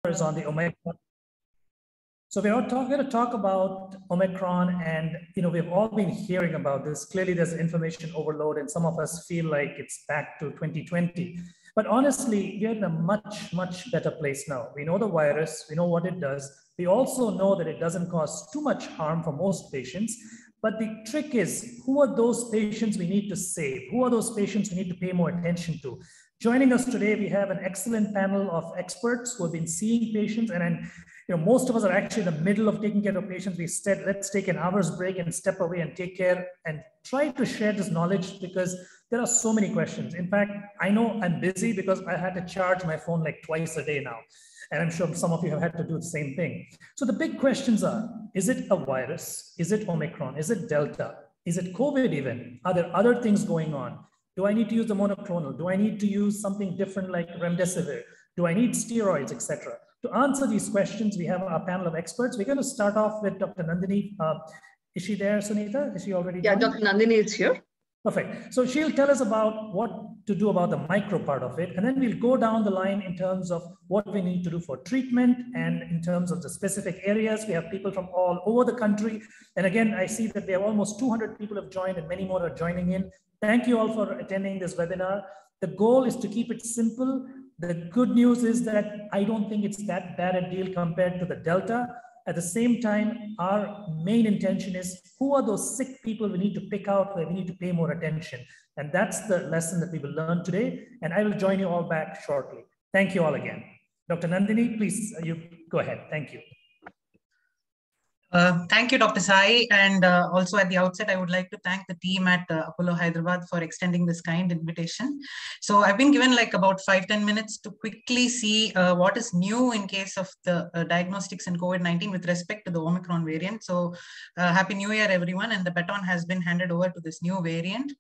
on the Omicron. So we're going to talk about Omicron, and we've all been hearing about this. Clearly, there's information overload, and some of us feel like it's back to 2020. But honestly, we're in a much, much better place now. We know the virus, we know what it does. We also know that it doesn't cause too much harm for most patients. But the trick is, who are those patients we need to save? Who are those patients we need to pay more attention to? Joining us today, we have an excellent panel of experts who have been seeing patients, and most of us are actually in the middle of taking care of patients. We said, let's take an hour's break and step away and take care and try to share this knowledge, because there are so many questions. In fact, I know I'm busy because I had to charge my phone like twice a day now. And I'm sure some of you have had to do the same thing. So the big questions are, is it a virus? Is it Omicron? Is it Delta? Is it COVID even? Are there other things going on? Do I need to use the monoclonal? Do I need to use something different like remdesivir? Do I need steroids, etc.? To answer these questions, we have our panel of experts. We're going to start off with Dr. Nandini. Is she there, Sunita? Is she already? Yeah, Dr. Nandini is here. Perfect. So she'll tell us about what to do about the micro part of it. And then we'll go down the line in terms of what we need to do for treatment and in terms of the specific areas. We have people from all over the country. And again, I see that we have almost 200 people have joined and many more are joining in. Thank you all for attending this webinar. The goal is to keep it simple. The good news is that I don't think it's that bad a deal compared to the Delta. At the same time, our main intention is, who are those sick people we need to pick out, where we need to pay more attention? And that's the lesson that we will learn today. And I will join you all back shortly. Thank you all again. Dr. Nandini, please, you go ahead. Thank you. Thank you, Dr. Sai. And also at the outset, I would like to thank the team at Apollo Hyderabad for extending this kind invitation. So I've been given like about 5-10 minutes to quickly see what is new in case of the diagnostics in COVID-19 with respect to the Omicron variant. So Happy New Year, everyone. And the baton has been handed over to this new variant.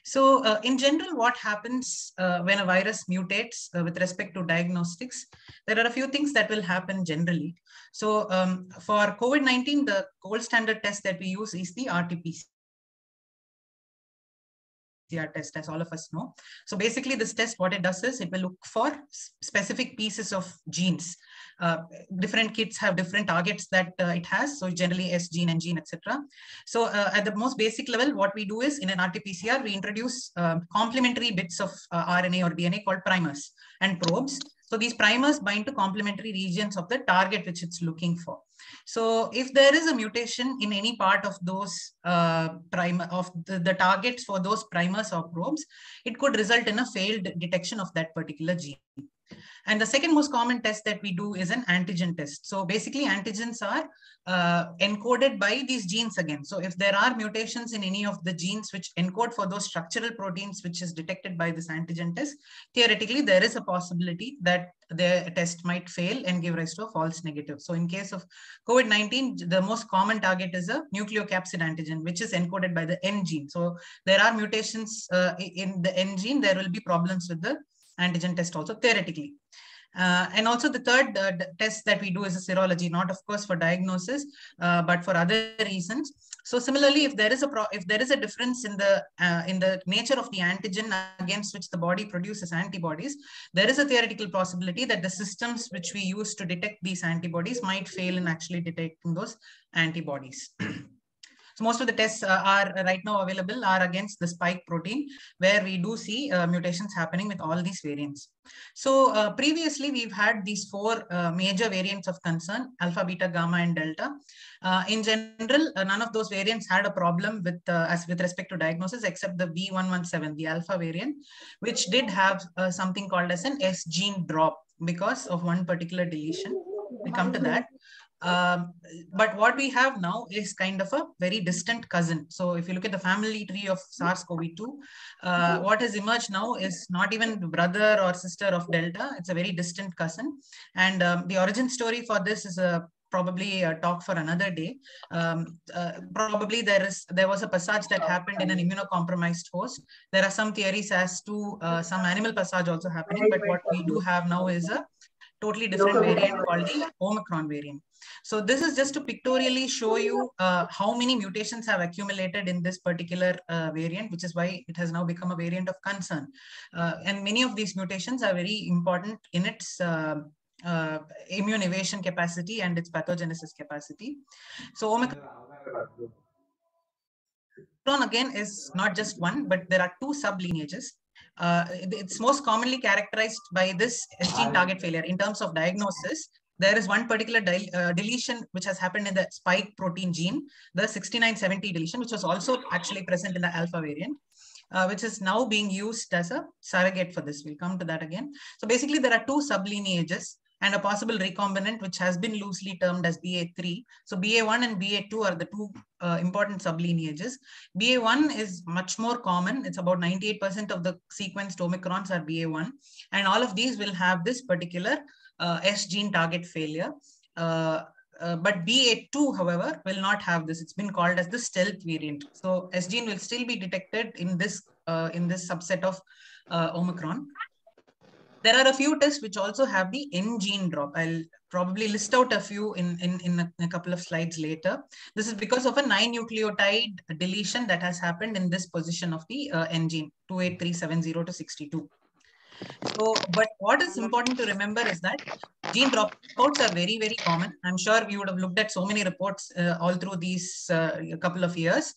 So in general, what happens when a virus mutates with respect to diagnostics? There are a few things that will happen generally. So for COVID-19, the gold standard test that we use is the RT-PCR test, as all of us know. So basically this test, what it does is it will look for specific pieces of genes. Different kits have different targets that it has. So generally S gene, N gene, etc. So at the most basic level, what we do is in an RT-PCR, we introduce complementary bits of RNA or DNA called primers and probes. So these primers bind to complementary regions of the target which it's looking for. So if there is a mutation in any part of those the targets for those primers or probes, it could result in a failed detection of that particular gene. And the second most common test that we do is an antigen test. So basically antigens are encoded by these genes again. So if there are mutations in any of the genes which encode for those structural proteins which is detected by this antigen test, theoretically there is a possibility that the test might fail and give rise to a false negative. So in case of COVID-19, the most common target is a nucleocapsid antigen, which is encoded by the N gene. So there are mutations in the N gene, there will be problems with the antigen test also theoretically. And also the third test that we do is a serology, not of course for diagnosis, but for other reasons. So similarly, if there is a difference in the nature of the antigen against which the body produces antibodies, there is a theoretical possibility that the systems which we use to detect these antibodies might fail in actually detecting those antibodies. So most of the tests are right now available are against the spike protein, where we do see mutations happening with all these variants. So previously we've had these four major variants of concern: alpha, beta, gamma, and delta. In general, none of those variants had a problem with respect to diagnosis except the B117, the alpha variant, which did have something called as an S gene drop because of one particular deletion. We'll come to that. But what we have now is kind of a very distant cousin. So if you look at the family tree of SARS-CoV-2, what has emerged now is not even brother or sister of Delta. It's a very distant cousin. And the origin story for this is probably a talk for another day. Probably there was a passage that happened in an immunocompromised host. There are some theories as to some animal passage also happening, but what we do have now is a totally different variant called the Omicron variant. So this is just to pictorially show you how many mutations have accumulated in this particular variant, which is why it has now become a variant of concern. And many of these mutations are very important in its immune evasion capacity and its pathogenesis capacity. So Omicron again is not just one, but there are two sublineages. It's most commonly characterized by this S gene target failure. In terms of diagnosis, there is one particular deletion which has happened in the spike protein gene, the 6970 deletion, which was also actually present in the alpha variant. Which is now being used as a surrogate for this. We'll come to that again. So basically, there are two sublineages and a possible recombinant, which has been loosely termed as BA3. So BA1 and BA2 are the two important sublineages. BA1 is much more common. It's about 98% of the sequenced Omicrons are BA1. And all of these will have this particular S gene target failure. But BA2, however, will not have this. It's been called as the stealth variant. So S gene will still be detected in this subset of Omicron. There are a few tests which also have the N gene drop. I'll probably list out a few in a couple of slides later. This is because of a 9 nucleotide deletion that has happened in this position of the N gene, 28370 to 62. So, but what is important to remember is that gene dropouts are very, very common. I'm sure you would have looked at so many reports all through these couple of years.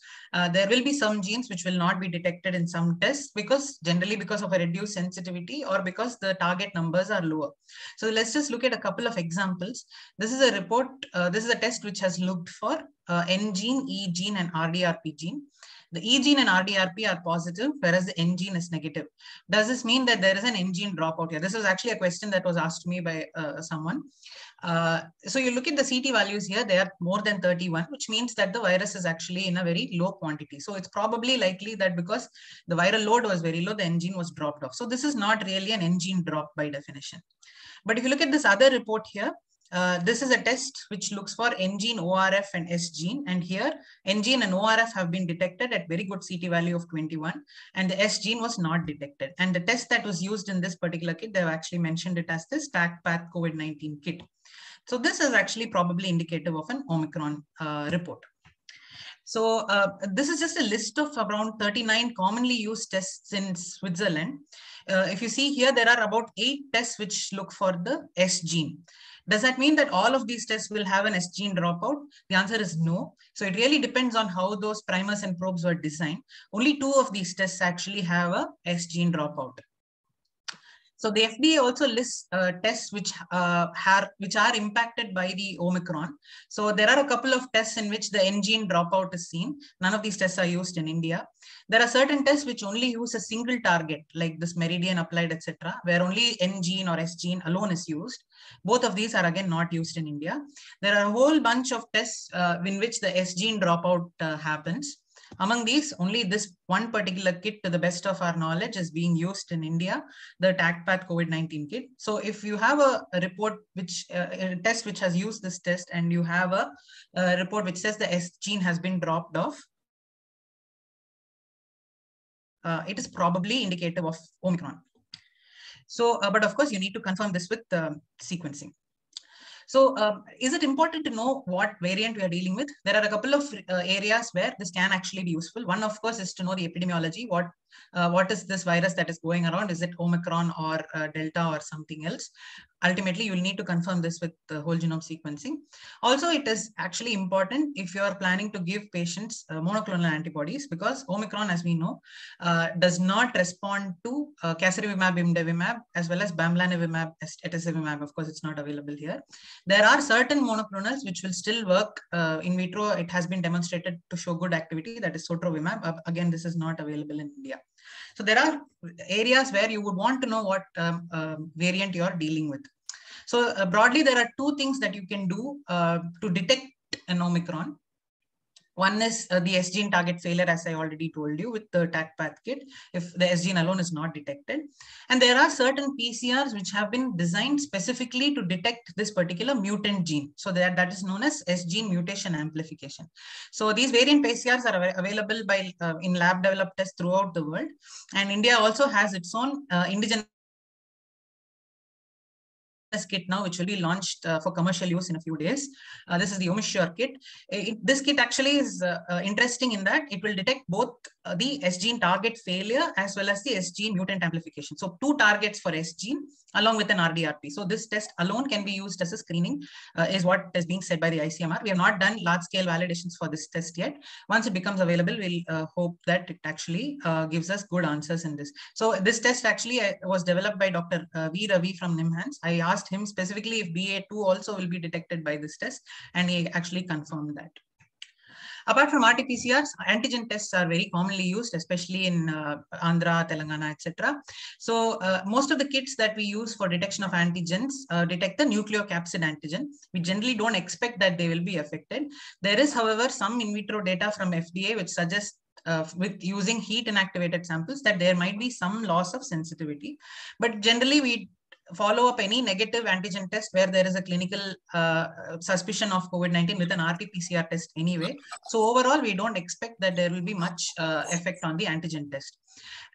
There will be some genes which will not be detected in some tests generally because of a reduced sensitivity or because the target numbers are lower. So let's just look at a couple of examples. This is a report. This is a test which has looked for N gene, E gene, and RDRP gene. The E gene and RDRP are positive, whereas the N gene is negative. Does this mean that there is an N gene dropout here? This was actually a question that was asked me by someone. So you look at the CT values here, they are more than 31, which means that the virus is actually in a very low quantity. So it's probably likely that because the viral load was very low, the N gene was dropped off. So this is not really an N gene drop by definition. But if you look at this other report here, this is a test which looks for N gene, ORF, and S gene. And here, N gene and ORF have been detected at very good CT value of 21, and the S gene was not detected. And the test that was used in this particular kit, they've actually mentioned it as the StackPath COVID-19 kit. So this is actually probably indicative of an Omicron report. So this is just a list of around 39 commonly used tests in Switzerland. If you see here, there are about 8 tests which look for the S gene. Does that mean that all of these tests will have an S gene dropout? The answer is no. So it really depends on how those primers and probes were designed. Only 2 of these tests actually have a S gene dropout. So the FDA also lists tests which are impacted by the Omicron. So there are a couple of tests in which the N gene dropout is seen. None of these tests are used in India. There are certain tests which only use a single target, like this Meridian Applied, etc., where only N gene or S gene alone is used. Both of these are again not used in India. There are a whole bunch of tests in which the S gene dropout happens. Among these, only this one particular kit, to the best of our knowledge, is being used in India, the StackPath COVID-19 kit. So if you have a report which, a test which has used this test, and you have a report which says the S gene has been dropped off, it is probably indicative of Omicron. So, but of course, you need to confirm this with sequencing. So is it important to know what variant we are dealing with? There are a couple of areas where this can actually be useful. One, of course, is to know the epidemiology. What is this virus that is going around? Is it Omicron or Delta or something else? Ultimately, you'll need to confirm this with the whole genome sequencing. Also, it is actually important if you are planning to give patients monoclonal antibodies, because Omicron, as we know, does not respond to casirivimab, imdevimab, as well as bamlanivimab, etesevimab. Of course, it's not available here. There are certain monoclonals which will still work in vitro. It has been demonstrated to show good activity, that is sotrovimab. Again, this is not available in India. So there are areas where you would want to know what variant you are dealing with. So broadly, there are 2 things that you can do to detect an Omicron. One is the S gene target failure, as I already told you, with the StackPath kit, if the S gene alone is not detected. And there are certain PCRs which have been designed specifically to detect this particular mutant gene. So that is known as S gene mutation amplification. So these variant PCRs are available by in lab developed tests throughout the world. And India also has its own indigenous kit now, which will be launched for commercial use in a few days. This is the OmiSure kit. This kit actually is interesting in that it will detect both the S gene target failure as well as the S gene mutant amplification. So 2 targets for S gene along with an RDRP. So this test alone can be used as a screening, is what is being said by the ICMR. We have not done large-scale validations for this test yet. Once it becomes available, we'll hope that it actually gives us good answers in this. So this test actually was developed by Dr. V. Ravi from NIMHANS. I asked him specifically if BA2 also will be detected by this test, and he actually confirmed that. Apart from RT-PCRs, antigen tests are very commonly used, especially in Andhra, Telangana, etc. So most of the kits that we use for detection of antigens detect the nucleocapsid antigen. We generally don't expect that they will be affected. There is, however, some in vitro data from FDA which suggests with using heat inactivated samples that there might be some loss of sensitivity. But generally, we follow up any negative antigen test where there is a clinical suspicion of COVID-19 with an RT-PCR test anyway. So overall, we don't expect that there will be much effect on the antigen test.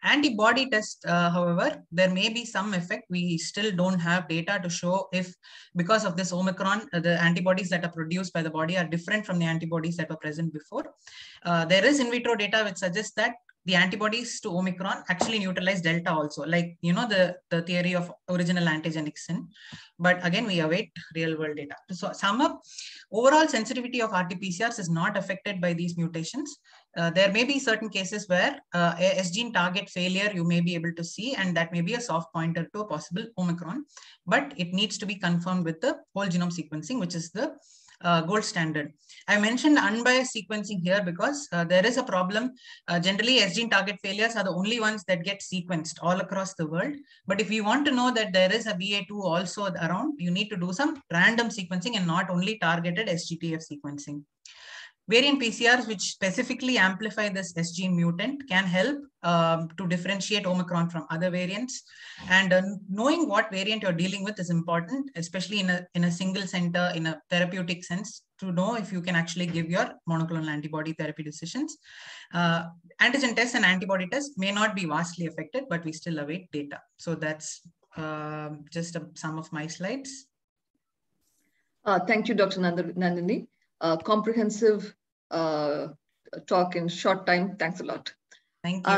Antibody test, however, there may be some effect. We still don't have data to show if, because of this Omicron, the antibodies that are produced by the body are different from the antibodies that were present before. There is in vitro data which suggests that the antibodies to Omicron actually neutralize Delta also, like, you know, the theory of original antigenic sin. But again, we await real world data. So sum up, overall sensitivity of RT-PCRs is not affected by these mutations. There may be certain cases where S gene target failure you may be able to see, and that may be a soft pointer to a possible Omicron, but it needs to be confirmed with the whole genome sequencing, which is the gold standard. I mentioned unbiased sequencing here because there is a problem. Generally, S gene target failures are the only ones that get sequenced all across the world. But if you want to know that there is a BA2 also around, you need to do some random sequencing and not only targeted SGTF sequencing. Variant PCRs, which specifically amplify this S gene mutant, can help to differentiate Omicron from other variants. And knowing what variant you're dealing with is important, especially in a single center, in a therapeutic sense, to know if you can actually give your monoclonal antibody therapy decisions. Antigen tests and antibody tests may not be vastly affected, but we still await data. So that's just some of my slides. Thank you, Dr. Nandini. Comprehensive talk in short time. Thanks a lot. Thank you.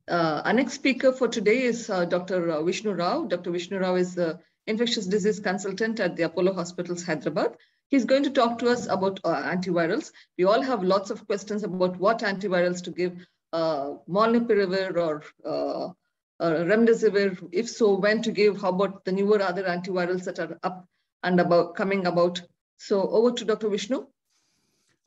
Our next speaker for today is Dr. Vishnu Rao. Dr. Vishnu Rao is the infectious disease consultant at the Apollo Hospitals, Hyderabad. He's going to talk to us about antivirals. We all have lots of questions about what antivirals to give, molnupiravir or remdesivir. If so, when to give? How about the newer other antivirals that are up and coming about? So over to Dr. Vishnu.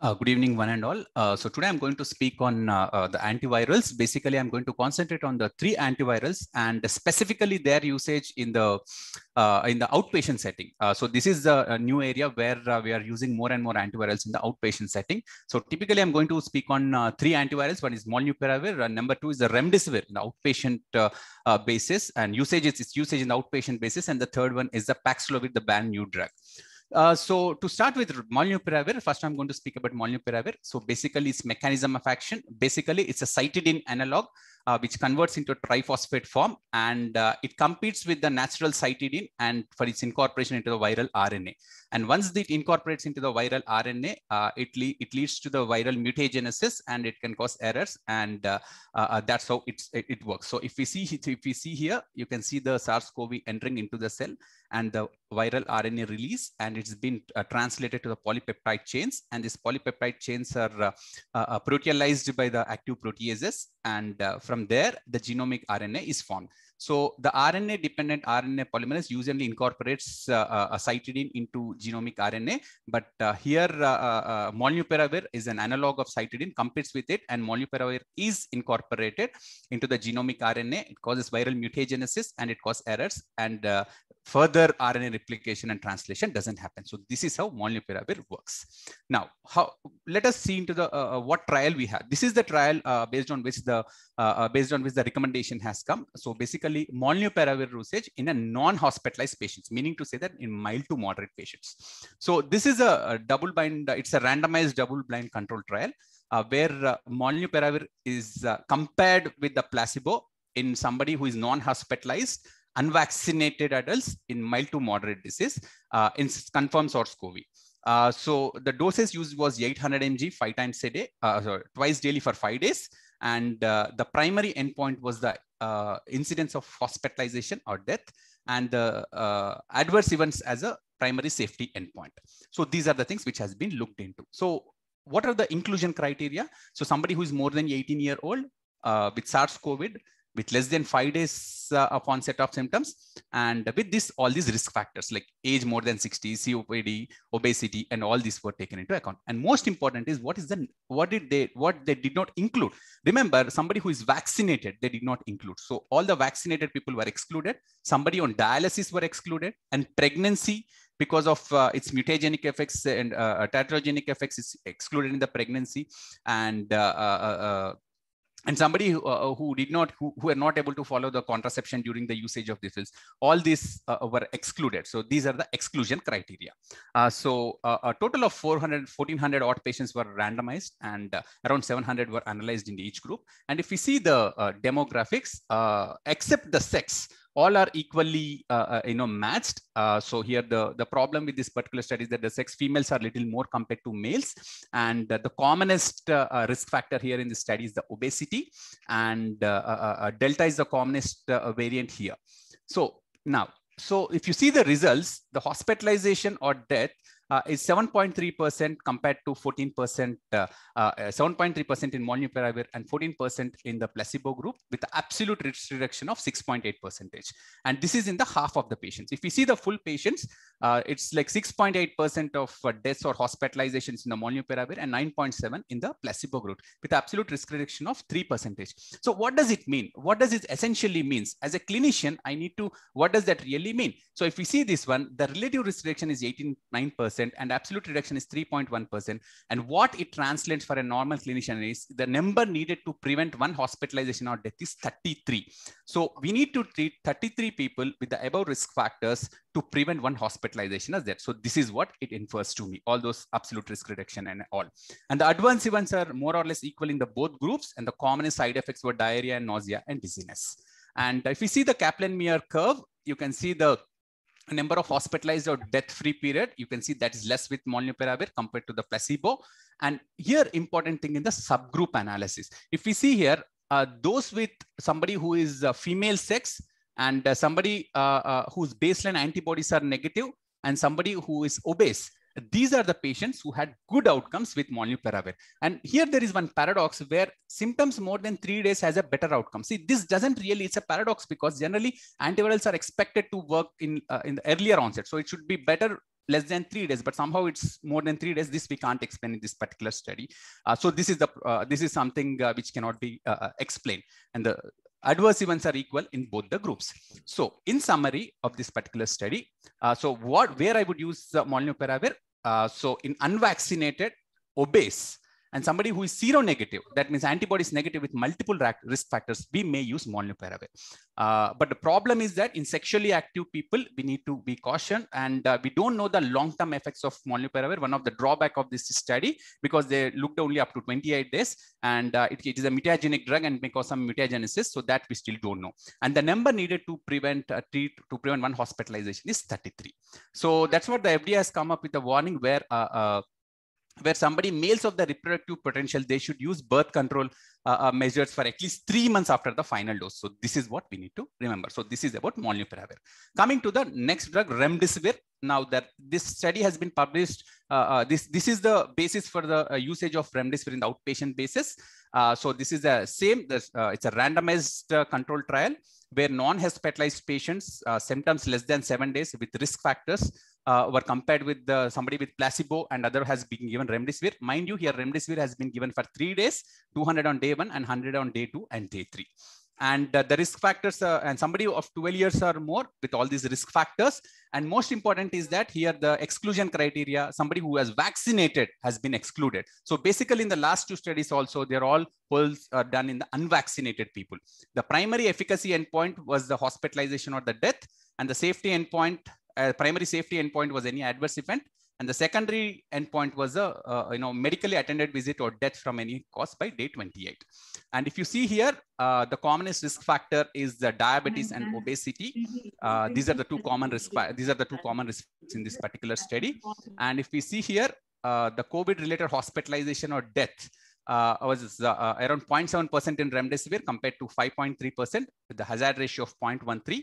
Good evening, one and all. So today I'm going to speak on the antivirals. Basically, I'm going to concentrate on the 3 antivirals and specifically their usage in the outpatient setting. So this is a new area where we are using more and more antivirals in the outpatient setting. So typically, I'm going to speak on 3 antivirals. One is molnupiravir, and number 2 is the remdesivir in the outpatient basis, and usage is its usage in the outpatient basis, and the third one is the Paxlovid, the brand new drug. So to start with molnupiravir, first I'm going to speak about molnupiravir. So basically its mechanism of action, basically it's a cytidine analog which converts into a triphosphate form, and it competes with the natural cytidine and for its incorporation into the viral RNA. And once it incorporates into the viral RNA, it leads to the viral mutagenesis, and it can cause errors, and that's how it works. So if we see here, you can see the SARS-CoV entering into the cell and the viral RNA release, and it's been translated to the polypeptide chains, and these polypeptide chains are proteolyzed by the active proteases, and from there the genomic RNA is formed. So the RNA-dependent RNA polymerase usually incorporates a cytidine into genomic RNA, but here molnupiravir is an analog of cytidine, competes with it, and molnupiravir is incorporated into the genomic RNA. It causes viral mutagenesis and it causes errors, and further RNA replication and translation doesn't happen. So this is how molnupiravir works. Now, let us see into the what trial we have. This is the trial based on which the recommendation has come. So basically, molnupiravir usage in a non-hospitalized patients, meaning to say that in mild to moderate patients. So this is a double-blind, it's a randomized double-blind control trial where molnupiravir is compared with the placebo in somebody who is non-hospitalized unvaccinated adults in mild to moderate disease in confirmed SARS-CoV. So the doses used was 800 mg 5 times a day, twice daily for 5 days. And the primary endpoint was the incidence of hospitalization or death, and the adverse events as a primary safety endpoint. So these are the things which has been looked into. So what are the inclusion criteria? So somebody who is more than 18-year-old with SARS-CoV, with less than 5 days of onset of symptoms, and with this, all these risk factors like age more than 60, COPD, obesity, and all these were taken into account. And most important is what they did not include. Remember, somebody who is vaccinated, they did not include. So all the vaccinated people were excluded. Somebody on dialysis were excluded, and pregnancy, because of its mutagenic effects and teratogenic effects, is excluded in the pregnancy. And somebody who were not able to follow the contraception during the usage of this pills, all these were excluded. So these are the exclusion criteria. So a total of 1,400 odd patients were randomized, and around 700 were analyzed in each group. And if we see the demographics, except the sex, all are equally matched. So here the problem with this particular study is that the sex, females are little more compared to males, and the commonest risk factor here in this study is the obesity, and delta is the commonest variant here. So now, so if you see the results, the hospitalization or death is 7.3% compared to 14%, 7.3% in molnupiravir and 14% in the placebo group, with the absolute risk reduction of 6.8%. And this is in the half of the patients. If we see the full patients, it's like 6.8% of deaths or hospitalizations in the molnupiravir and 9.7% in the placebo group, with absolute risk reduction of 3%. So what does it mean? What does it essentially means? As a clinician, I need to, what does that really mean? So if we see this one, the relative risk reduction is 89%. And absolute reduction is 3.1%. And what it translates for a normal clinician is the number needed to prevent one hospitalization or death is 33. So we need to treat 33 people with the above risk factors to prevent one hospitalization as death. So this is what it infers to me, all those absolute risk reduction and all. And the adverse events are more or less equal in the both groups, and the commonest side effects were diarrhea and nausea and dizziness. And if you see the Kaplan-Meier curve, you can see the number of hospitalized or death-free period. You can see that is less with molnupiravir compared to the placebo. And here, important thing in the subgroup analysis. If we see here, those with somebody who is female sex and somebody whose baseline antibodies are negative and somebody who is obese, these are the patients who had good outcomes with molnupiravir. And here there is one paradox where symptoms more than 3 days has a better outcome. See, this doesn't really, it's a paradox because generally antivirals are expected to work in the earlier onset. So it should be better less than 3 days, but somehow it's more than 3 days. This we can't explain in this particular study. So this is something which cannot be explained. And the adverse events are equal in both the groups. So in summary of this particular study, where I would use molnupiravir, so in unvaccinated, obese, and somebody who is seronegative, that means antibodies negative with multiple risk factors, we may use molnupiravir. But the problem is that in sexually active people, we need to be cautioned, and we don't know the long-term effects of molnupiravir. One of the drawback of this study, because they looked only up to 28 days, and it is a mutagenic drug and may cause some mutagenesis, so that we still don't know. And the number needed to prevent one hospitalization is 33. So that's what the FDA has come up with a warning where somebody, males of the reproductive potential, they should use birth control measures for at least 3 months after the final dose. So this is what we need to remember. So this is about molnupiravir. Coming to the next drug, remdesivir. Now that this study has been published, this is the basis for the usage of remdesivir in the outpatient basis. So this is the same, it's a randomized control trial where non-hospitalized patients, symptoms less than 7 days with risk factors, were compared with somebody with placebo, and other has been given remdesivir. Mind you, here remdesivir has been given for 3 days, 200 on day 1 and 100 on day 2 and day 3. And the risk factors, and somebody of 12 years or more with all these risk factors. And most important is that here the exclusion criteria, somebody who has vaccinated has been excluded. So basically in the last 2 studies also, they're all polls are done in the unvaccinated people. The primary efficacy endpoint was the hospitalization or the death, and the safety endpoint, primary safety endpoint was any adverse event, And the secondary endpoint was a medically attended visit or death from any cause by day 28. And if you see here, the commonest risk factor is the diabetes and obesity. These are the two common risks in this particular study. And if we see here, the COVID-related hospitalization or death was around 0.7% in remdesivir compared to 5.3% with the hazard ratio of 0.13.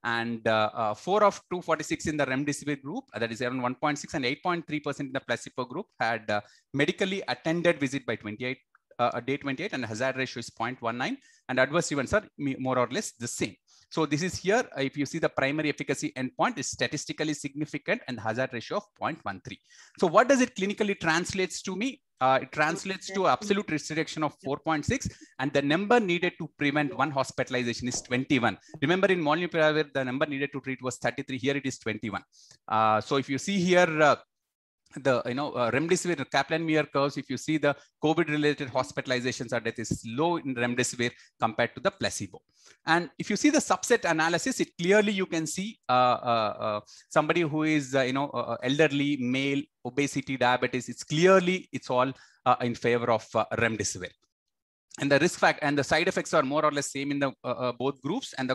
And 4 of 246 in the remdesivir group, that is around 1.6, and 8.3% in the placebo group had medically attended visit by day 28, and the hazard ratio is 0.19, and adverse events are more or less the same. So this is here, if you see the primary efficacy endpoint is statistically significant and the hazard ratio of 0.13. So what does it clinically translates to me? It translates to absolute risk reduction of 4.6, and the number needed to prevent one hospitalization is 21. Remember, in molnupiravir, the number needed to treat was 33. Here it is 21. So if you see here, the remdesivir Kaplan-Meier curves, if you see the COVID-related hospitalizations or death is low in remdesivir compared to the placebo. And if you see the subset analysis, it clearly you can see somebody who is elderly, male, obesity, diabetes. It's all in favor of remdesivir. And the risk factor and the side effects are more or less same in the both groups. And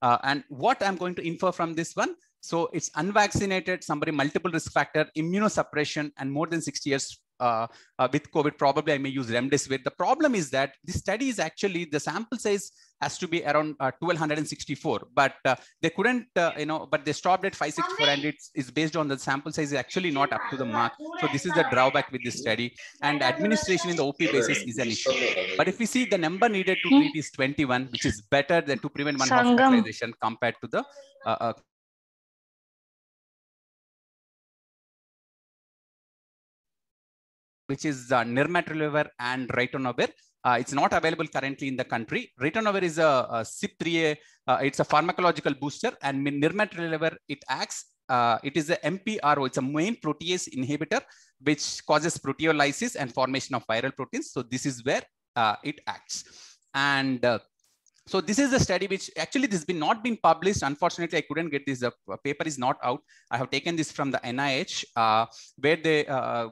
and what I'm going to infer from this one. So it's unvaccinated, somebody multiple risk factor, immunosuppression, and more than 60 years with COVID, probably I may use remdesivir. The problem is that this study is actually, the sample size has to be around 1264, but they couldn't, but they stopped at 564, and it's based on the sample size is actually not up to the mark. So this is the drawback with this study, and administration in the OP basis is an issue. But if we see the number needed to treat is 21, which is better than to prevent one hospitalization compared to the which is nirmatrelvir and ritonavir. It's not available currently in the country. Ritonavir is a CYP3A, it's a pharmacological booster, and nirmatrelvir, it acts, it is a MPRO, it's a main protease inhibitor, which causes proteolysis and formation of viral proteins. So this is where it acts. And so this is the study which actually this has not been published. Unfortunately, I couldn't get this. The paper is not out. I have taken this from the NIH, where they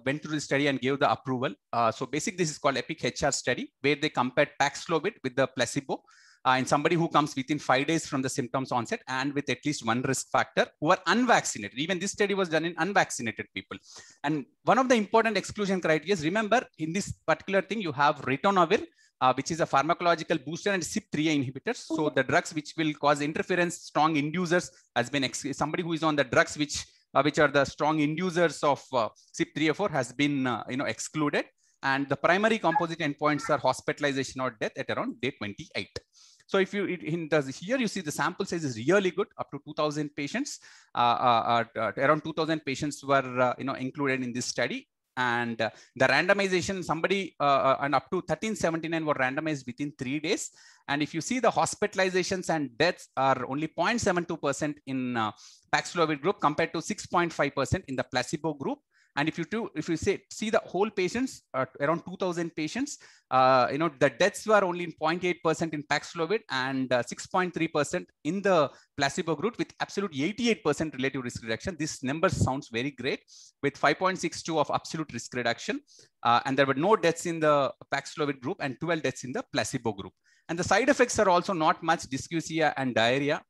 went through the study and gave the approval. So basically, this is called EPIC-HR study, where they compared Paxlovid with the placebo in somebody who comes within 5 days from the symptoms onset and with at least one risk factor who are unvaccinated. Even this study was done in unvaccinated people. And one of the important exclusion criteria is, remember, in this particular thing, you have ritonavir, which is a pharmacological booster, and CYP3A inhibitors. So the drugs which will cause interference, strong inducers, has been somebody who is on the drugs which are the strong inducers of CYP3A4 has been excluded. And the primary composite endpoints are hospitalization or death at around day 28. So if you here you see the sample size is really good, up to 2,000 patients. Around 2,000 patients were included in this study. And the randomization, somebody and up to 1379 were randomized within 3 days. And if you see the hospitalizations and deaths are only 0.72% in Paxlovid group compared to 6.5% in the placebo group. And if you see the whole patients, around 2,000 patients, the deaths were only in 0.8% in Paxlovid and 6.3% in the placebo group, with absolute 88% relative risk reduction. This number sounds very great, with 5.62 of absolute risk reduction. And there were no deaths in the Paxlovid group and 12 deaths in the placebo group. And the side effects are also not much, dyschezia and diarrhea.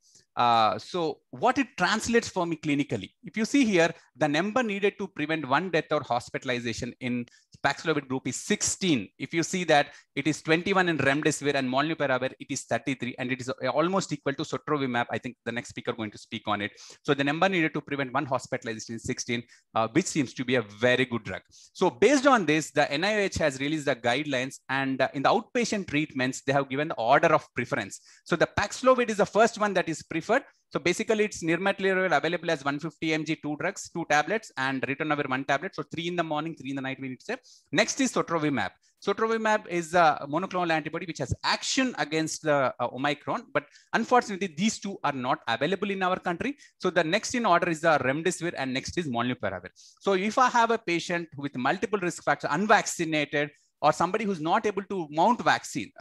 So what it translates for me clinically, if you see here, the number needed to prevent one death or hospitalization in Paxlovid group is 16. If you see that it is 21 in remdesivir and molnupiravir, it is 33, and it is almost equal to sotrovimab. I think the next speaker going to speak on it. So the number needed to prevent one hospitalization is 16, which seems to be a very good drug. So based on this, the NIH has released the guidelines, and in the outpatient treatments, they have given the order of preference. So the Paxlovid is the first one that is preferred. So basically, it's nirmatrelvir available as 150 mg, 2 drugs, 2 tablets, and ritonavir 1 tablet. So 3 in the morning, 3 in the night, we need to say. Next is sotrovimab. Sotrovimab is a monoclonal antibody which has action against the Omicron, but unfortunately, these two are not available in our country. So the next in order is the remdesivir, and next is molnupiravir. So if I have a patient with multiple risk factors, unvaccinated, or somebody who's not able to mount vaccine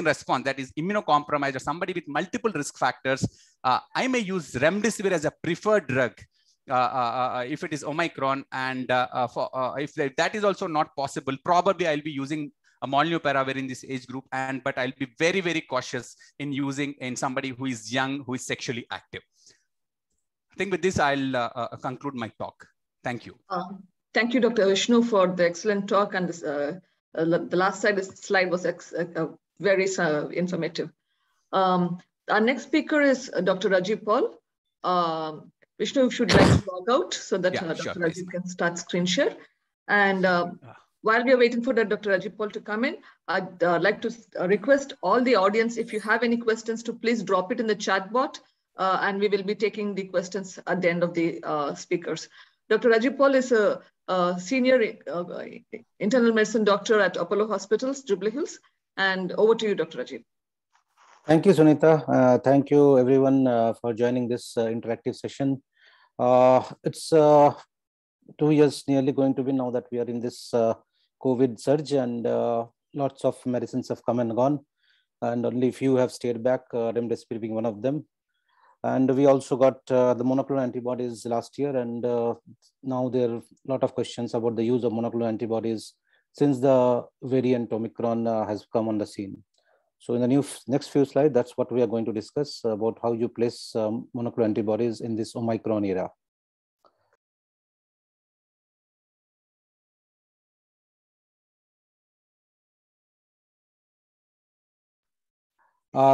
response, that is immunocompromised, or somebody with multiple risk factors, I may use remdesivir as a preferred drug if it is Omicron, and if that is also not possible, probably I'll be using a molnupiravir in this age group, but I'll be very, very cautious in using in somebody who is young, who is sexually active. I think with this, I'll conclude my talk. Thank you. Thank you, Dr. Vishnu, for the excellent talk. And this, the last slide was very informative. Our next speaker is Dr. Rajiv Paul. Vishnu should like to log out so that Dr. Rajiv can start screen share. And while we are waiting for Dr. Rajiv Paul to come in, I'd like to request all the audience, if you have any questions, to please drop it in the chat bot, and we will be taking the questions at the end of the speakers. Dr. Rajiv Paul is a senior internal medicine doctor at Apollo Hospitals, Jubilee Hills. And over to you, Dr. Rajiv. Thank you, Sunita. Thank you, everyone, for joining this interactive session. It's 2 years nearly going to be now that we are in this COVID surge, and lots of medicines have come and gone, and only few have stayed back, remdesivir being one of them. And we also got the monoclonal antibodies last year, and now there are a lot of questions about the use of monoclonal antibodies since the variant Omicron has come on the scene. So in the next few slides, that's what we are going to discuss about how you place monoclonal antibodies in this Omicron era.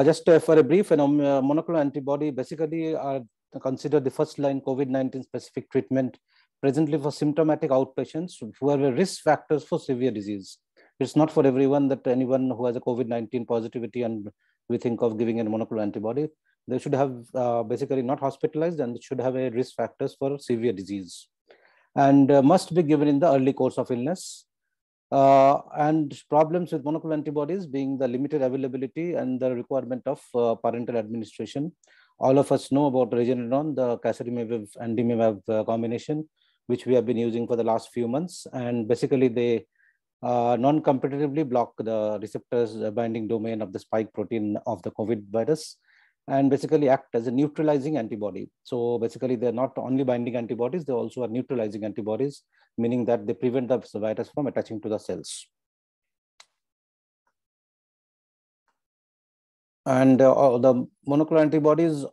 Just for a brief, monoclonal antibody basically are considered the first line COVID-19 specific treatment presently for symptomatic outpatients who have risk factors for severe disease. It's not for everyone that anyone who has a COVID-19 positivity and we think of giving a monoclonal antibody. They should have basically not hospitalized and should have a risk factors for severe disease, and must be given in the early course of illness. And problems with monoclonal antibodies being the limited availability and the requirement of parenteral administration. All of us know about Regeneron, the casirivimab and nimumab combination, which we have been using for the last few months. And basically they non-competitively block the receptors binding domain of the spike protein of the COVID virus, and basically act as a neutralizing antibody. So basically they're not only binding antibodies, they also are neutralizing antibodies, meaning that they prevent the virus from attaching to the cells. And the monoclonal antibodies,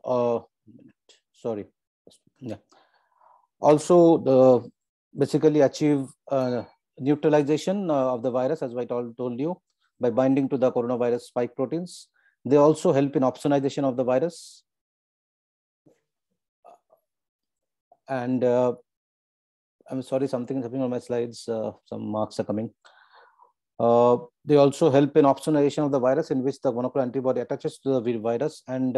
also basically achieve neutralization of the virus, as I told you, by binding to the coronavirus spike proteins. They also help in opsonization of the virus. And I'm sorry, something is happening on my slides. Some marks are coming. They also help in opsonization of the virus, in which the monoclonal antibody attaches to the virus and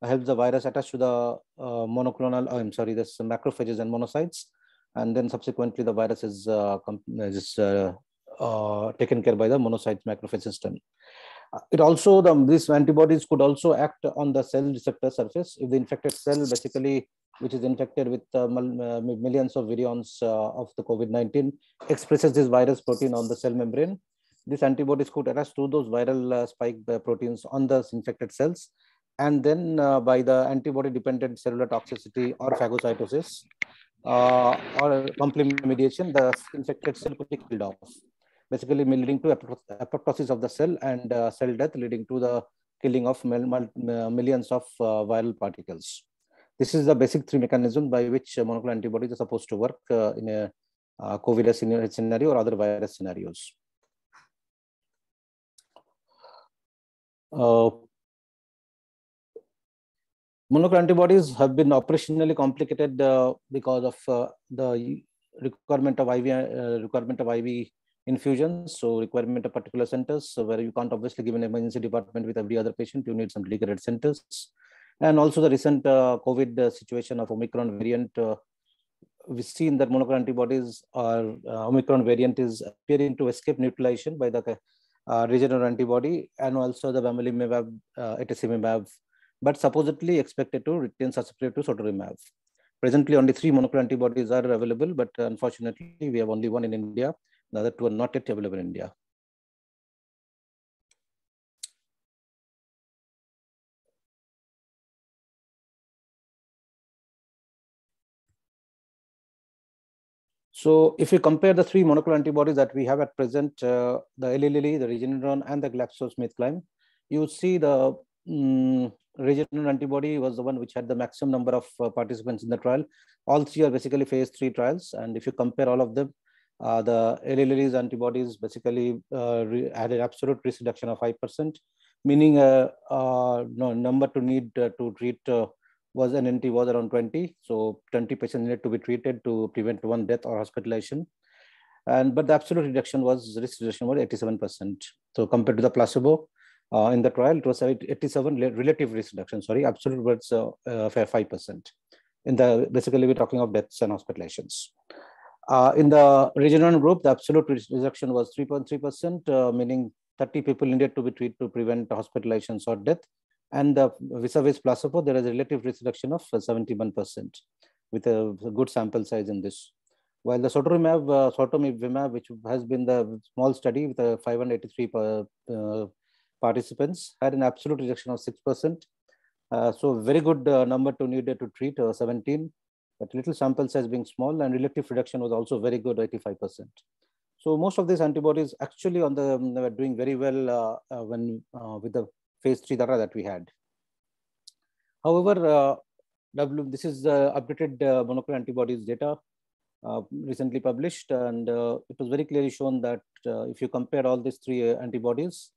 helps the virus attach to the this macrophages and monocytes. And then subsequently the virus is taken care by the monocyte macrophage system. It also, these antibodies could also act on the cell receptor surface. If the infected cell, basically, which is infected with millions of virions of the COVID-19, expresses this virus protein on the cell membrane, these antibodies could attach to those viral spike proteins on the infected cells. And then by the antibody-dependent cellular toxicity or phagocytosis or complement mediation, the infected cell could be killed off, basically leading to apoptosis of the cell and cell death, leading to the killing of millions of viral particles. This is the basic three mechanisms by which monoclonal antibodies are supposed to work in a COVID scenario or other virus scenarios. Monoclonal antibodies have been operationally complicated because of the requirement of IV infusions, so requirement of particular centers, so where you can't obviously give an emergency department with every other patient, you need some dedicated centers. And also the recent COVID situation of Omicron variant, we've seen that monoclonal antibodies or Omicron variant is appearing to escape neutralization by the Regeneron antibody and also the bamlanivimab, etesevimab, but supposedly expected to retain susceptibility to sotorasib. Presently, only 3 monoclonal antibodies are available, but unfortunately, we have only 1 in India. The other 2 are not yet available in India. So if you compare the three monoclonal antibodies that we have at present, the Eli Lilly, the Regeneron, and the GlaxoSmithKline, you see the Regeneron antibody was the one which had the maximum number of participants in the trial. All three are basically phase 3 trials. And if you compare all of them, the Eli Lilly's antibodies basically had an absolute risk reduction of 5%, meaning number to need to treat was NNT was around 20. So 20 patients needed to be treated to prevent one death or hospitalization. But the absolute reduction was 87%. So compared to the placebo in the trial, it was 87 relative risk reduction. Sorry, absolute was 5%. Basically, we're talking of deaths and hospitalizations. In the Regeneron group, the absolute risk reduction was 3.3%, meaning 30 people needed to be treated to prevent hospitalizations or death. And vis-a-vis placebo, there is a relative risk reduction of 71% with a good sample size in this. While the sotorasib, which has been the small study with 583 participants, had an absolute reduction of 6%. So very good number to needed to treat, 17, but little sample size being small, and relative reduction was also very good, 85%. So most of these antibodies actually were doing very well with the phase 3 data that we had. However, this is updated monoclonal antibodies data recently published, and it was very clearly shown that if you compare all these three antibodies,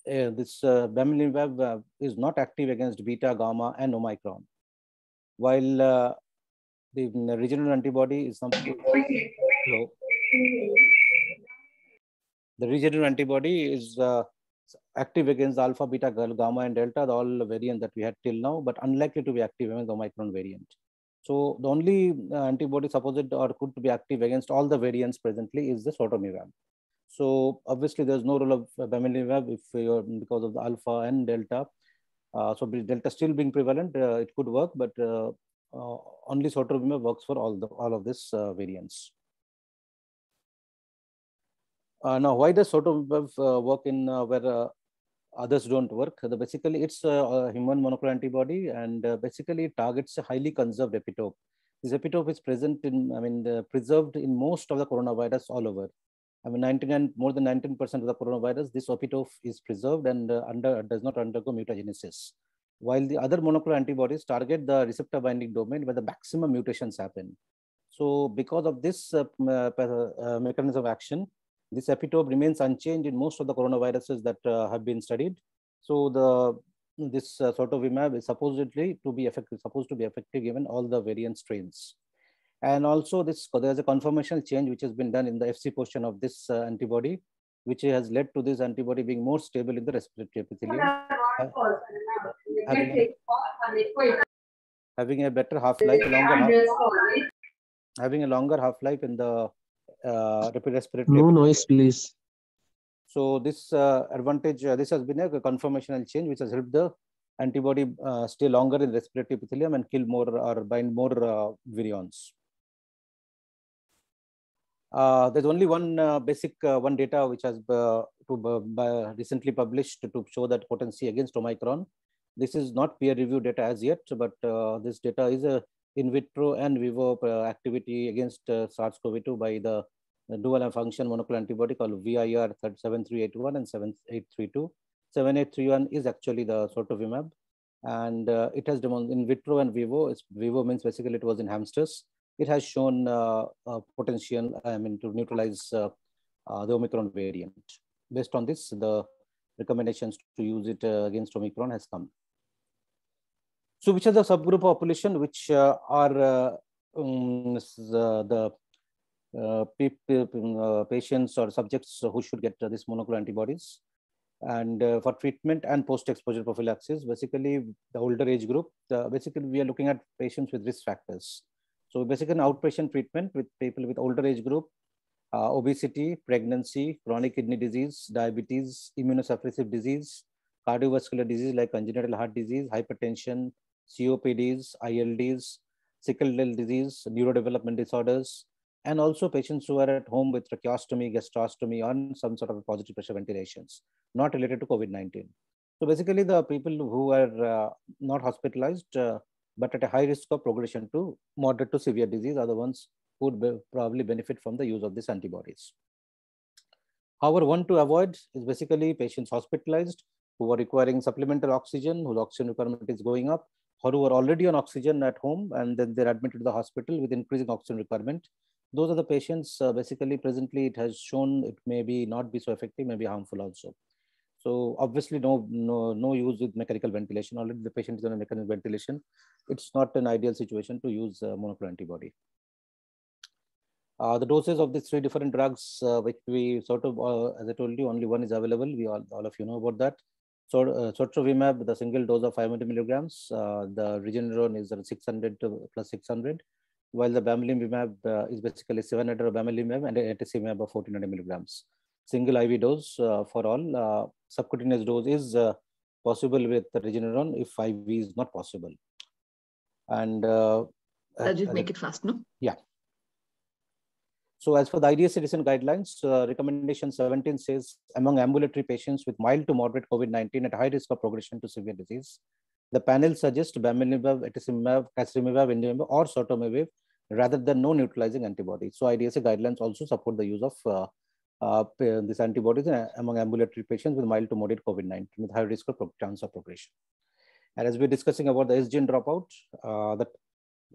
this bamlanivimab is not active against beta, gamma, and Omicron, while the Regeneron antibody is something low. The Regeneron antibody is active against alpha, beta, gamma, and delta, all variants that we had till now, but unlikely to be active against the Omicron variant. So the only antibody supposed or could be active against all the variants presently is the sotorasib. So obviously there's no role of bamlanivimab because of the alpha and delta. So delta still being prevalent, it could work, but only sotorasib works for all of these variants. Now, why does sotorasib work in where others don't work? Basically, it's a human monoclonal antibody, and basically it targets a highly conserved epitope. This epitope is present in, preserved in most of the coronavirus all over. More than 19% of the coronavirus, this epitope is preserved and does not undergo mutagenesis. While the other monoclonal antibodies target the receptor binding domain where the maximum mutations happen. So because of this mechanism of action, this epitope remains unchanged in most of the coronaviruses that have been studied. So this sotorasib is supposed to be effective given all the variant strains. And also there's a conformational change which has been done in the FC portion of this antibody, which has led to this antibody being more stable in the respiratory epithelium, having a better half-life, having a longer half-life in the respiratory. No noise, please. So this advantage, this has been a conformational change which has helped the antibody stay longer in the respiratory epithelium and kill more or bind more virions. There's only one basic one data which has recently published to show that potency against Omicron. This is not peer-reviewed data as yet, but this data is a in vitro and vivo activity against SARS-CoV-2 by the dual function monoclonal antibody called VIR 7381 and 7832. 7831 is actually the sotorasib, and it has demonstrated in vitro and vivo. Vivo means basically it was in hamsters. It has shown potential, to neutralize the Omicron variant. Based on this, the recommendations to use it against Omicron has come. So which are the subgroup population which are the patients or subjects who should get this monoclonal antibodies? And for treatment and post-exposure prophylaxis, basically the older age group, basically we are looking at patients with risk factors. So basically an outpatient treatment with people with older age group, obesity, pregnancy, chronic kidney disease, diabetes, immunosuppressive disease, cardiovascular disease like congenital heart disease, hypertension, COPDs, ILDs, sickle cell disease, neurodevelopment disorders, and also patients who are at home with tracheostomy, gastrostomy, on some sort of positive pressure ventilations, not related to COVID-19. So basically the people who are not hospitalized, but at a high risk of progression to moderate to severe disease are the ones would probably benefit from the use of these antibodies. However, one to avoid is basically patients hospitalized who are requiring supplemental oxygen, whose oxygen requirement is going up, or who are already on oxygen at home and then they're admitted to the hospital with increasing oxygen requirement. Those are the patients, basically presently it has shown it may be not be so effective, may be harmful also. So obviously no use with mechanical ventilation. Already the patient is on a mechanical ventilation. It's not an ideal situation to use monoclonal antibody. The doses of these 3 different drugs, which we sort of, as I told you, only one is available. We all of you know about that. So sotrovimab, the single dose of 500 milligrams, the Regeneron is 600 plus 600, while the bamlanivimab is basically 700 of bamlanivimab and etesevimab of 1400 milligrams. Single IV dose for all. Subcutaneous dose is possible with the Regeneron if IV is not possible. And Rajiv, make it fast, no? Yeah. So as for the IDSA recent guidelines, recommendation 17 says among ambulatory patients with mild to moderate COVID-19 at high risk of progression to severe disease, the panel suggests bamlanivimab, etesevimab, casirivimab, indirumab, or sotrovimab rather than no neutralizing antibody. So IDSA guidelines also support the use of these antibodies among ambulatory patients with mild to moderate COVID-19 with high risk of chance of progression. And as we're discussing about the S-gene dropout, that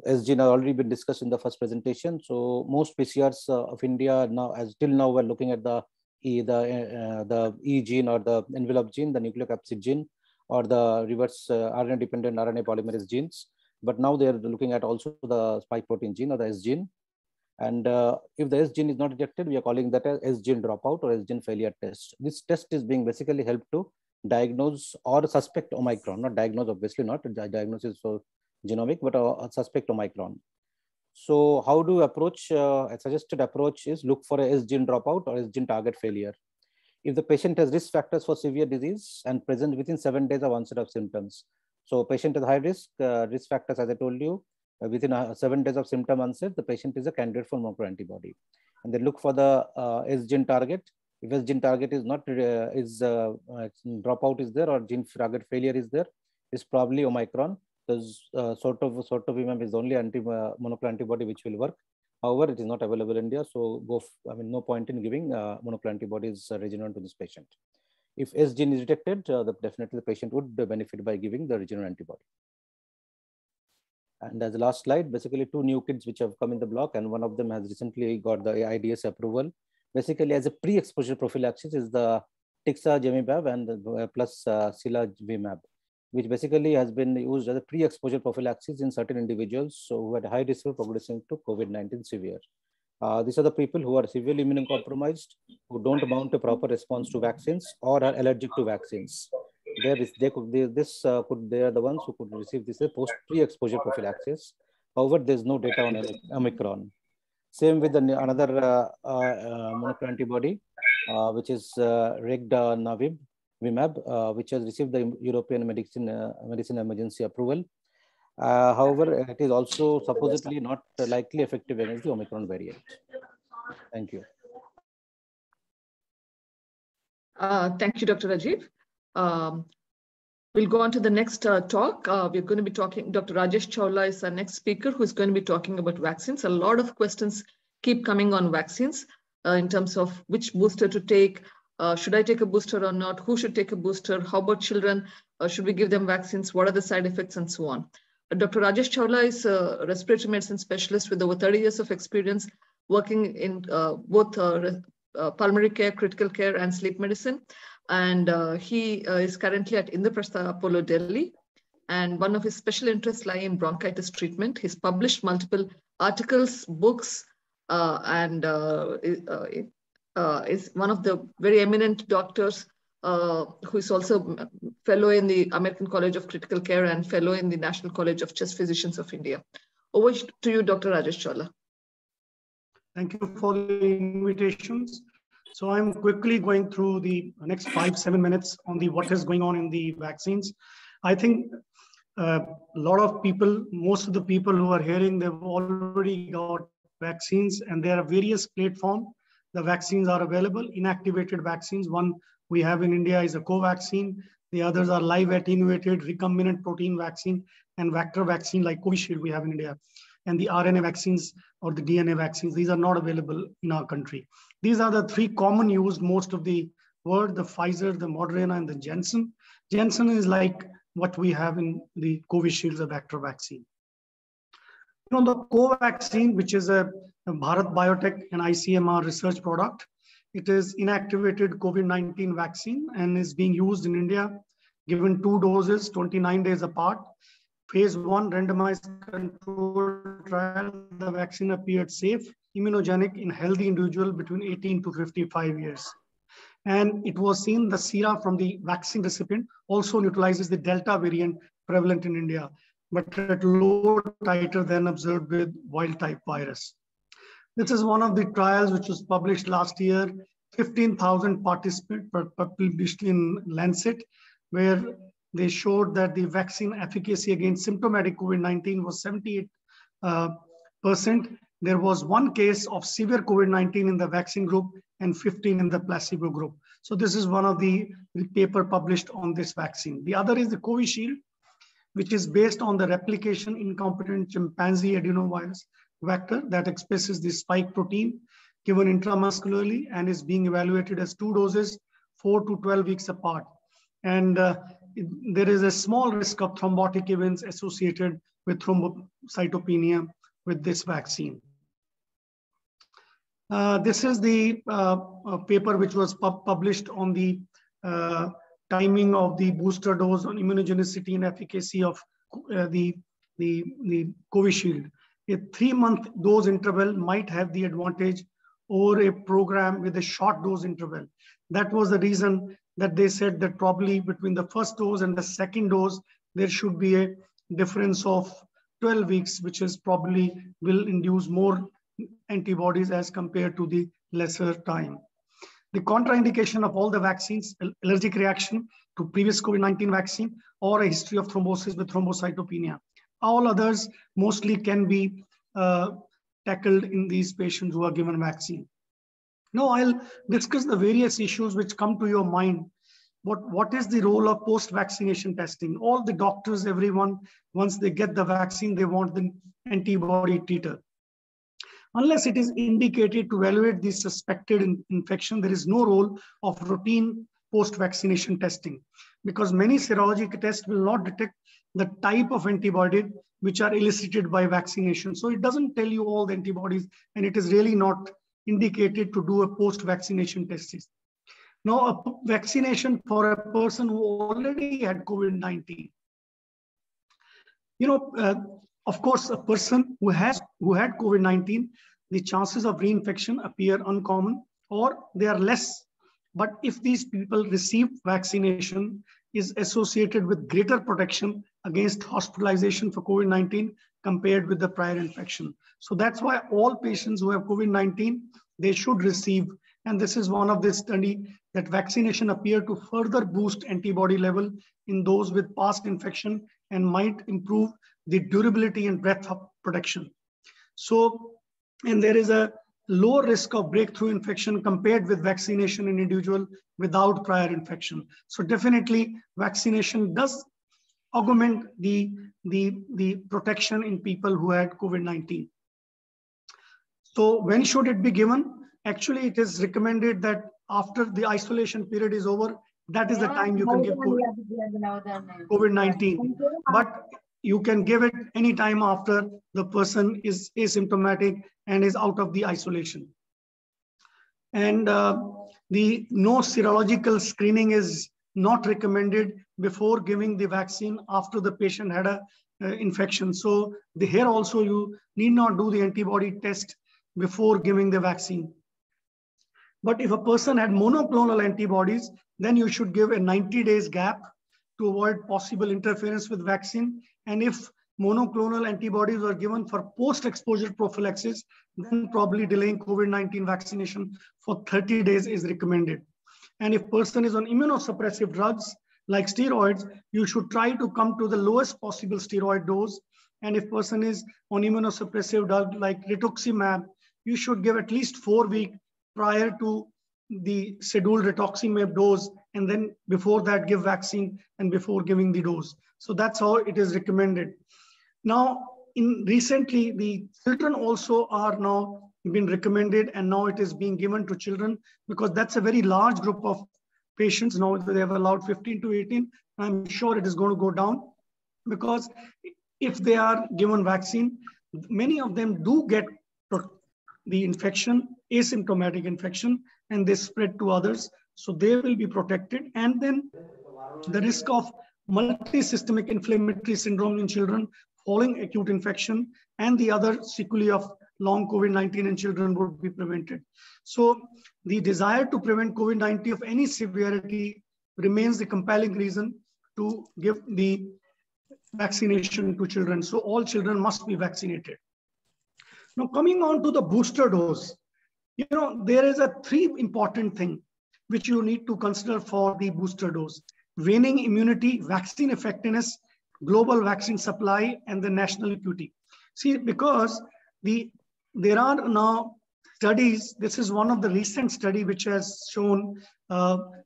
S-gene has already been discussed in the first presentation. So most PCRs of India now, as till now, we're looking at the E gene or the envelope gene, the nucleocapsid gene, or the reverse RNA-dependent RNA polymerase genes. But now they're looking at also the spike protein gene or the S gene. And if the S gene is not detected, we are calling that as S-gene dropout or S-gene failure test. This test is being basically helped to diagnose or suspect Omicron, not diagnose, obviously not diagnosis for genomic, but suspect Omicron. So how do approach, a suggested approach is look for a S-gene dropout or S-gene target failure. If the patient has risk factors for severe disease and present within 7 days of onset of symptoms. So patient is high risk, risk factors, as I told you, within 7 days of symptom onset, the patient is a candidate for monoclonal antibody. And they look for the S-gene target. If S-gene target is not, dropout is there or gene target failure is there, is probably Omicron. Because sotrovimab is the only monoclonal antibody which will work. However, it is not available in India, so no point in giving monoclonal antibodies Regeneron to this patient. If S gene is detected, definitely the patient would benefit by giving the Regeneron antibody. And as the last slide, basically 2 new kids which have come in the block, and one of them has recently got the IDS approval. Basically, as a pre-exposure prophylaxis is the tixagevimab and plus silazumab, which basically has been used as a pre-exposure prophylaxis in certain individuals who had a high risk of progressing to COVID-19 severe. These are the people who are severely immunocompromised, who don't mount a proper response to vaccines or are allergic to vaccines. They are the ones who could receive this post-pre-exposure prophylaxis. However, there's no data on Omicron. Same with another monoclonal antibody, which is regdanavimab, which has received the European Medicine Emergency approval. However, it is also supposedly not likely effective against the Omicron variant. Thank you. Thank you, Dr. Rajiv. We'll go on to the next talk. We're going to be talking, Dr. Rajesh Chawla is our next speaker, who's going to be talking about vaccines. A lot of questions keep coming on vaccines in terms of which booster to take. Should I take a booster or not? Who should take a booster? How about children? Should we give them vaccines? What are the side effects and so on? Dr. Rajesh Chawla is a respiratory medicine specialist with over 30 years of experience working in both pulmonary care, critical care, and sleep medicine. And he is currently at Indraprastha Apollo, Delhi. And one of his special interests lie in bronchitis treatment. He's published multiple articles, books, and is one of the very eminent doctors who is also fellow in the American College of Critical Care and fellow in the National College of Chest Physicians of India. Over to you, Dr. Rajesh Chawla. Thank you for the invitations. So I'm quickly going through the next 5-7 minutes on the what is going on in the vaccines. I think a lot of people, most of the people who are hearing, they've already got vaccines, and there are various platforms. The vaccines are available, inactivated vaccines. One we have in India is a Covaxin. The others are live attenuated recombinant protein vaccine and vector vaccine like Covishield we have in India. and the RNA vaccines or the DNA vaccines. These are not available in our country. These are the three common used most of the world: the Pfizer, the Moderna, and the Janssen. Janssen is like what we have in the Covishield, the vector vaccine. You know, the Covaxin, which is a Bharat Biotech and ICMR research product, it is inactivated COVID-19 vaccine and is being used in India, given 2 doses, 29 days apart. Phase 1 randomized controlled trial, the vaccine appeared safe, immunogenic in healthy individual between 18 to 55 years. And it was seen the sera from the vaccine recipient also neutralizes the Delta variant prevalent in India, but at lower titer than observed with wild type virus. This is one of the trials which was published last year, 15,000 participants published in Lancet, where they showed that the vaccine efficacy against symptomatic COVID-19 was 78%. There was 1 case of severe COVID-19 in the vaccine group and 15 in the placebo group. So this is one of the paper published on this vaccine. The other is the Covishield, which is based on the replication incompetent chimpanzee adenovirus vector that expresses the spike protein given intramuscularly and is being evaluated as 2 doses, 4 to 12 weeks apart. And there is a small risk of thrombotic events associated with thrombocytopenia with this vaccine. This is the paper which was published on the timing of the booster dose on immunogenicity and efficacy of the Covishield. A 3-month dose interval might have the advantage over a program with a short dose interval. That was the reason that they said that probably between the first dose and the second dose, there should be a difference of 12 weeks, which is probably will induce more antibodies as compared to the lesser time. The contraindication of all the vaccines, allergic reaction to previous COVID-19 vaccine or a history of thrombosis with thrombocytopenia. All others mostly can be tackled in these patients who are given vaccine. Now I'll discuss the various issues which come to your mind. What is the role of post-vaccination testing? All the doctors, everyone, once they get the vaccine, they want the antibody titer. Unless it is indicated to evaluate the suspected infection, there is no role of routine post-vaccination testing, because many serologic tests will not detect the type of antibody which are elicited by vaccination. So it doesn't tell you all the antibodies, and it is really not indicated to do a post-vaccination testing. Now, a vaccination for a person who already had COVID-19. Of course, a person who had COVID-19, the chances of reinfection appear uncommon or they are less. But if these people receive vaccination, is associated with greater protection against hospitalization for COVID-19 compared with the prior infection. So that's why all patients who have COVID-19, they should receive, and this is one of the study that vaccination appear to further boost antibody level in those with past infection and might improve the durability and breadth of protection. So, and there is a lower risk of breakthrough infection compared with vaccination in individual without prior infection. So definitely vaccination does augment the protection in people who had COVID-19. So when should it be given? Actually, it is recommended that after the isolation period is over, that is the time you can give COVID-19. But you can give it any time after the person is asymptomatic and is out of the isolation. And the no serological screening is not recommended before giving the vaccine after the patient had a infection. So here also you need not do the antibody test before giving the vaccine. But if a person had monoclonal antibodies, then you should give a 90 days gap to avoid possible interference with vaccine. And if monoclonal antibodies are given for post-exposure prophylaxis, then probably delaying COVID-19 vaccination for 30 days is recommended. And if person is on immunosuppressive drugs like steroids, you should try to come to the lowest possible steroid dose. And if person is on immunosuppressive drug like rituximab, you should give at least 4 weeks prior to the scheduled rituximab dose, and then before that give vaccine and before giving the dose. So that's how it is recommended. Now, recently, the children also are now been recommended, and now it is being given to children because that's a very large group of patients. Now they have allowed 15 to 18. I'm sure it is going to go down because if they are given vaccine, many of them do get the infection, asymptomatic infection, and they spread to others. So they will be protected. And then the risk of multisystemic inflammatory syndrome in children following acute infection and the other sequelae of long COVID-19 in children would be prevented. So the desire to prevent COVID-19 of any severity remains the compelling reason to give the vaccination to children. So all children must be vaccinated. Now coming on to the booster dose, there is a three important thing which you need to consider for the booster dose: waning immunity, vaccine effectiveness, global vaccine supply, and the national equity. See, because there are now studies. This is one of the recent study which has shown,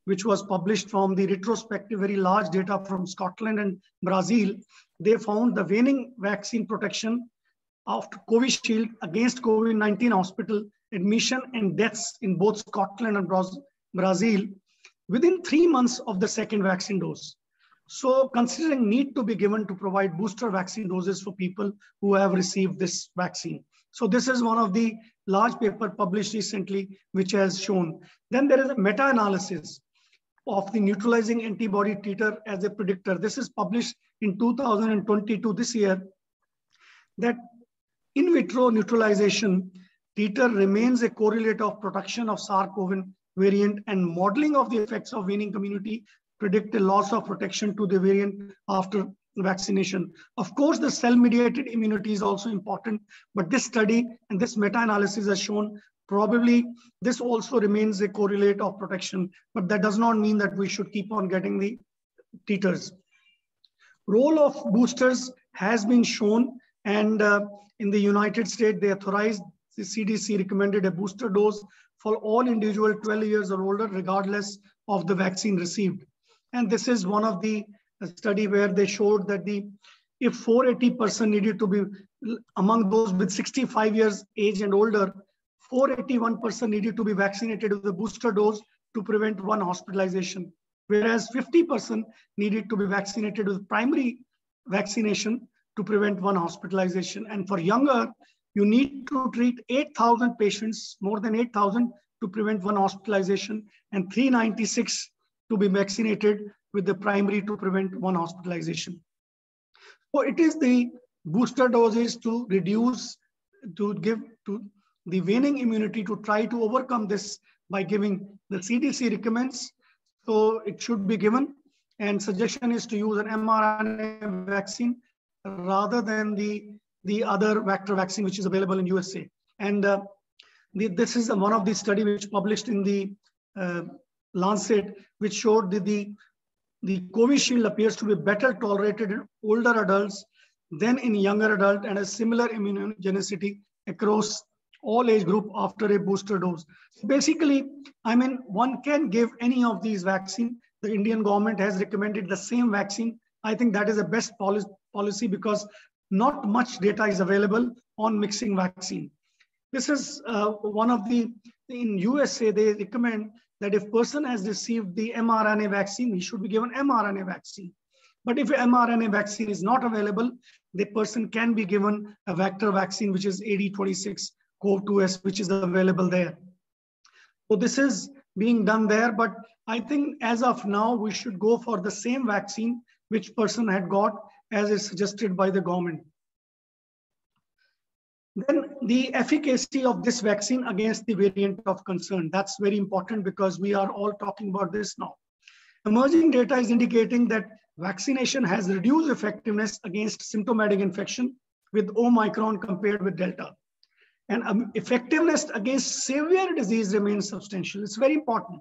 which was published from the retrospective, very large data from Scotland and Brazil. They found the waning vaccine protection of Covishield against COVID-19 hospital admission and deaths in both Scotland and Brazil within 3 months of the second vaccine dose. So considering need to be given to provide booster vaccine doses for people who have received this vaccine. So this is one of the large paper published recently, which has shown. Then there is a meta-analysis of the neutralizing antibody titer as a predictor. This is published in 2022, this year, that in vitro neutralization titer remains a correlate of protection of SARS-CoV variant, and modeling of the effects of waning community predict a loss of protection to the variant after vaccination. Of course, the cell-mediated immunity is also important, but this study and this meta-analysis has shown probably this also remains a correlate of protection, but that does not mean that we should keep on getting the titers. Role of boosters has been shown, and in the United States, they authorized, the CDC recommended a booster dose for all individuals 12 years or older, regardless of the vaccine received. And this is one of the study where they showed that if 480% needed to be, among those with 65 years age and older, 481% needed to be vaccinated with the booster dose to prevent one hospitalization, whereas 50% needed to be vaccinated with primary vaccination to prevent one hospitalization. And for younger, you need to treat 8,000 patients, more than 8,000, to prevent one hospitalization, and 396 to be vaccinated with the primary to prevent one hospitalization. So it is the booster doses to reduce, to give to the waning immunity, to try to overcome this by giving. The CDC recommends, so it should be given, and suggestion is to use an mRNA vaccine rather than the other vector vaccine which is available in USA. And this is one of the study which published in the Lancet, which showed that the Covishield appears to be better tolerated in older adults than in younger adults, and a similar immunogenicity across all age group after a booster dose. Basically, I mean, one can give any of these vaccine. The Indian government has recommended the same vaccine. I think that is the best policy because not much data is available on mixing vaccine. This is one of in USA, they recommend that if person has received the mRNA vaccine, he should be given mRNA vaccine. But if mRNA vaccine is not available, the person can be given a vector vaccine, which is AD26-CoV2S, which is available there. So this is being done there, but I think as of now, we should go for the same vaccine which person had got as is suggested by the government. Then the efficacy of this vaccine against the variant of concern. That's very important because we are all talking about this now. Emerging data is indicating that vaccination has reduced effectiveness against symptomatic infection with Omicron compared with Delta. And effectiveness against severe disease remains substantial. It's very important.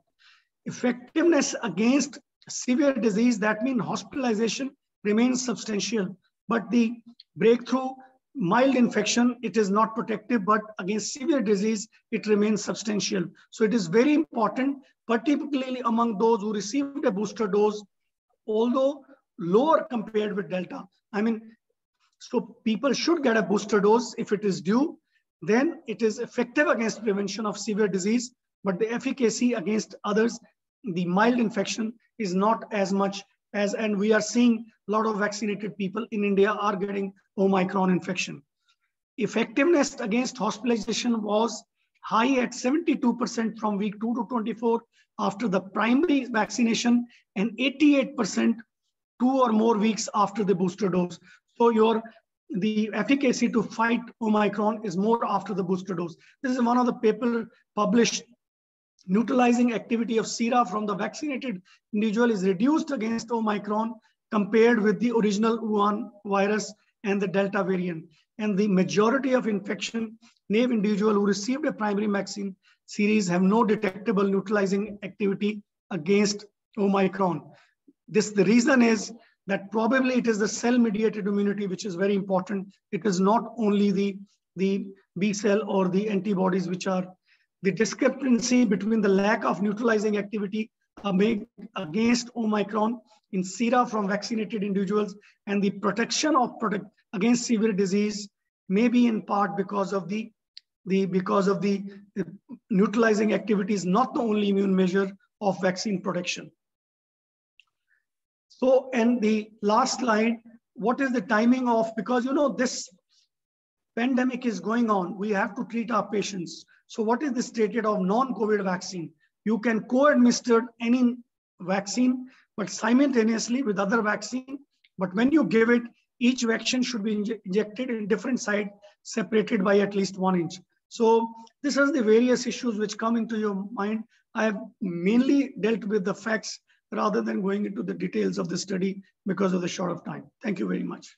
Effectiveness against severe disease, that means hospitalization, remains substantial. But the breakthrough mild infection, it is not protective, but against severe disease, it remains substantial. So it is very important, particularly among those who received a booster dose, although lower compared with Delta. I mean, So people should get a booster dose if it is due. Then it is effective against prevention of severe disease, but the efficacy against others, the mild infection, is not as much as, and we are seeing a lot of vaccinated people in India are getting Omicron infection. Effectiveness against hospitalization was high at 72% from week 2 to 24 after the primary vaccination, and 88% 2 or more weeks after the booster dose. So the efficacy to fight Omicron is more after the booster dose. This is one of the paper published. Neutralizing activity of sera from the vaccinated individual is reduced against Omicron compared with the original Wuhan virus and the Delta variant. And the majority of infection naive individuals who received a primary vaccine series have no detectable neutralizing activity against Omicron. The reason is that probably it is the cell-mediated immunity which is very important. It is not only the B cell or the antibodies which are the discrepancy between the lack of neutralizing activity against Omicron in sera from vaccinated individuals and the protection of against severe disease may be in part because of the neutralizing activity is not the only immune measure of vaccine protection. So, and the last slide, what is the timing of, because this pandemic is going on, we have to treat our patients. So what is the status of non-COVID vaccine? You can co-administer any vaccine, but simultaneously with other vaccine. But when you give it, each vaccine should be injected in different sites, separated by at least 1 inch. So this is the various issues which come into your mind. I have mainly dealt with the facts rather than going into the details of the study because of the short of time. Thank you very much.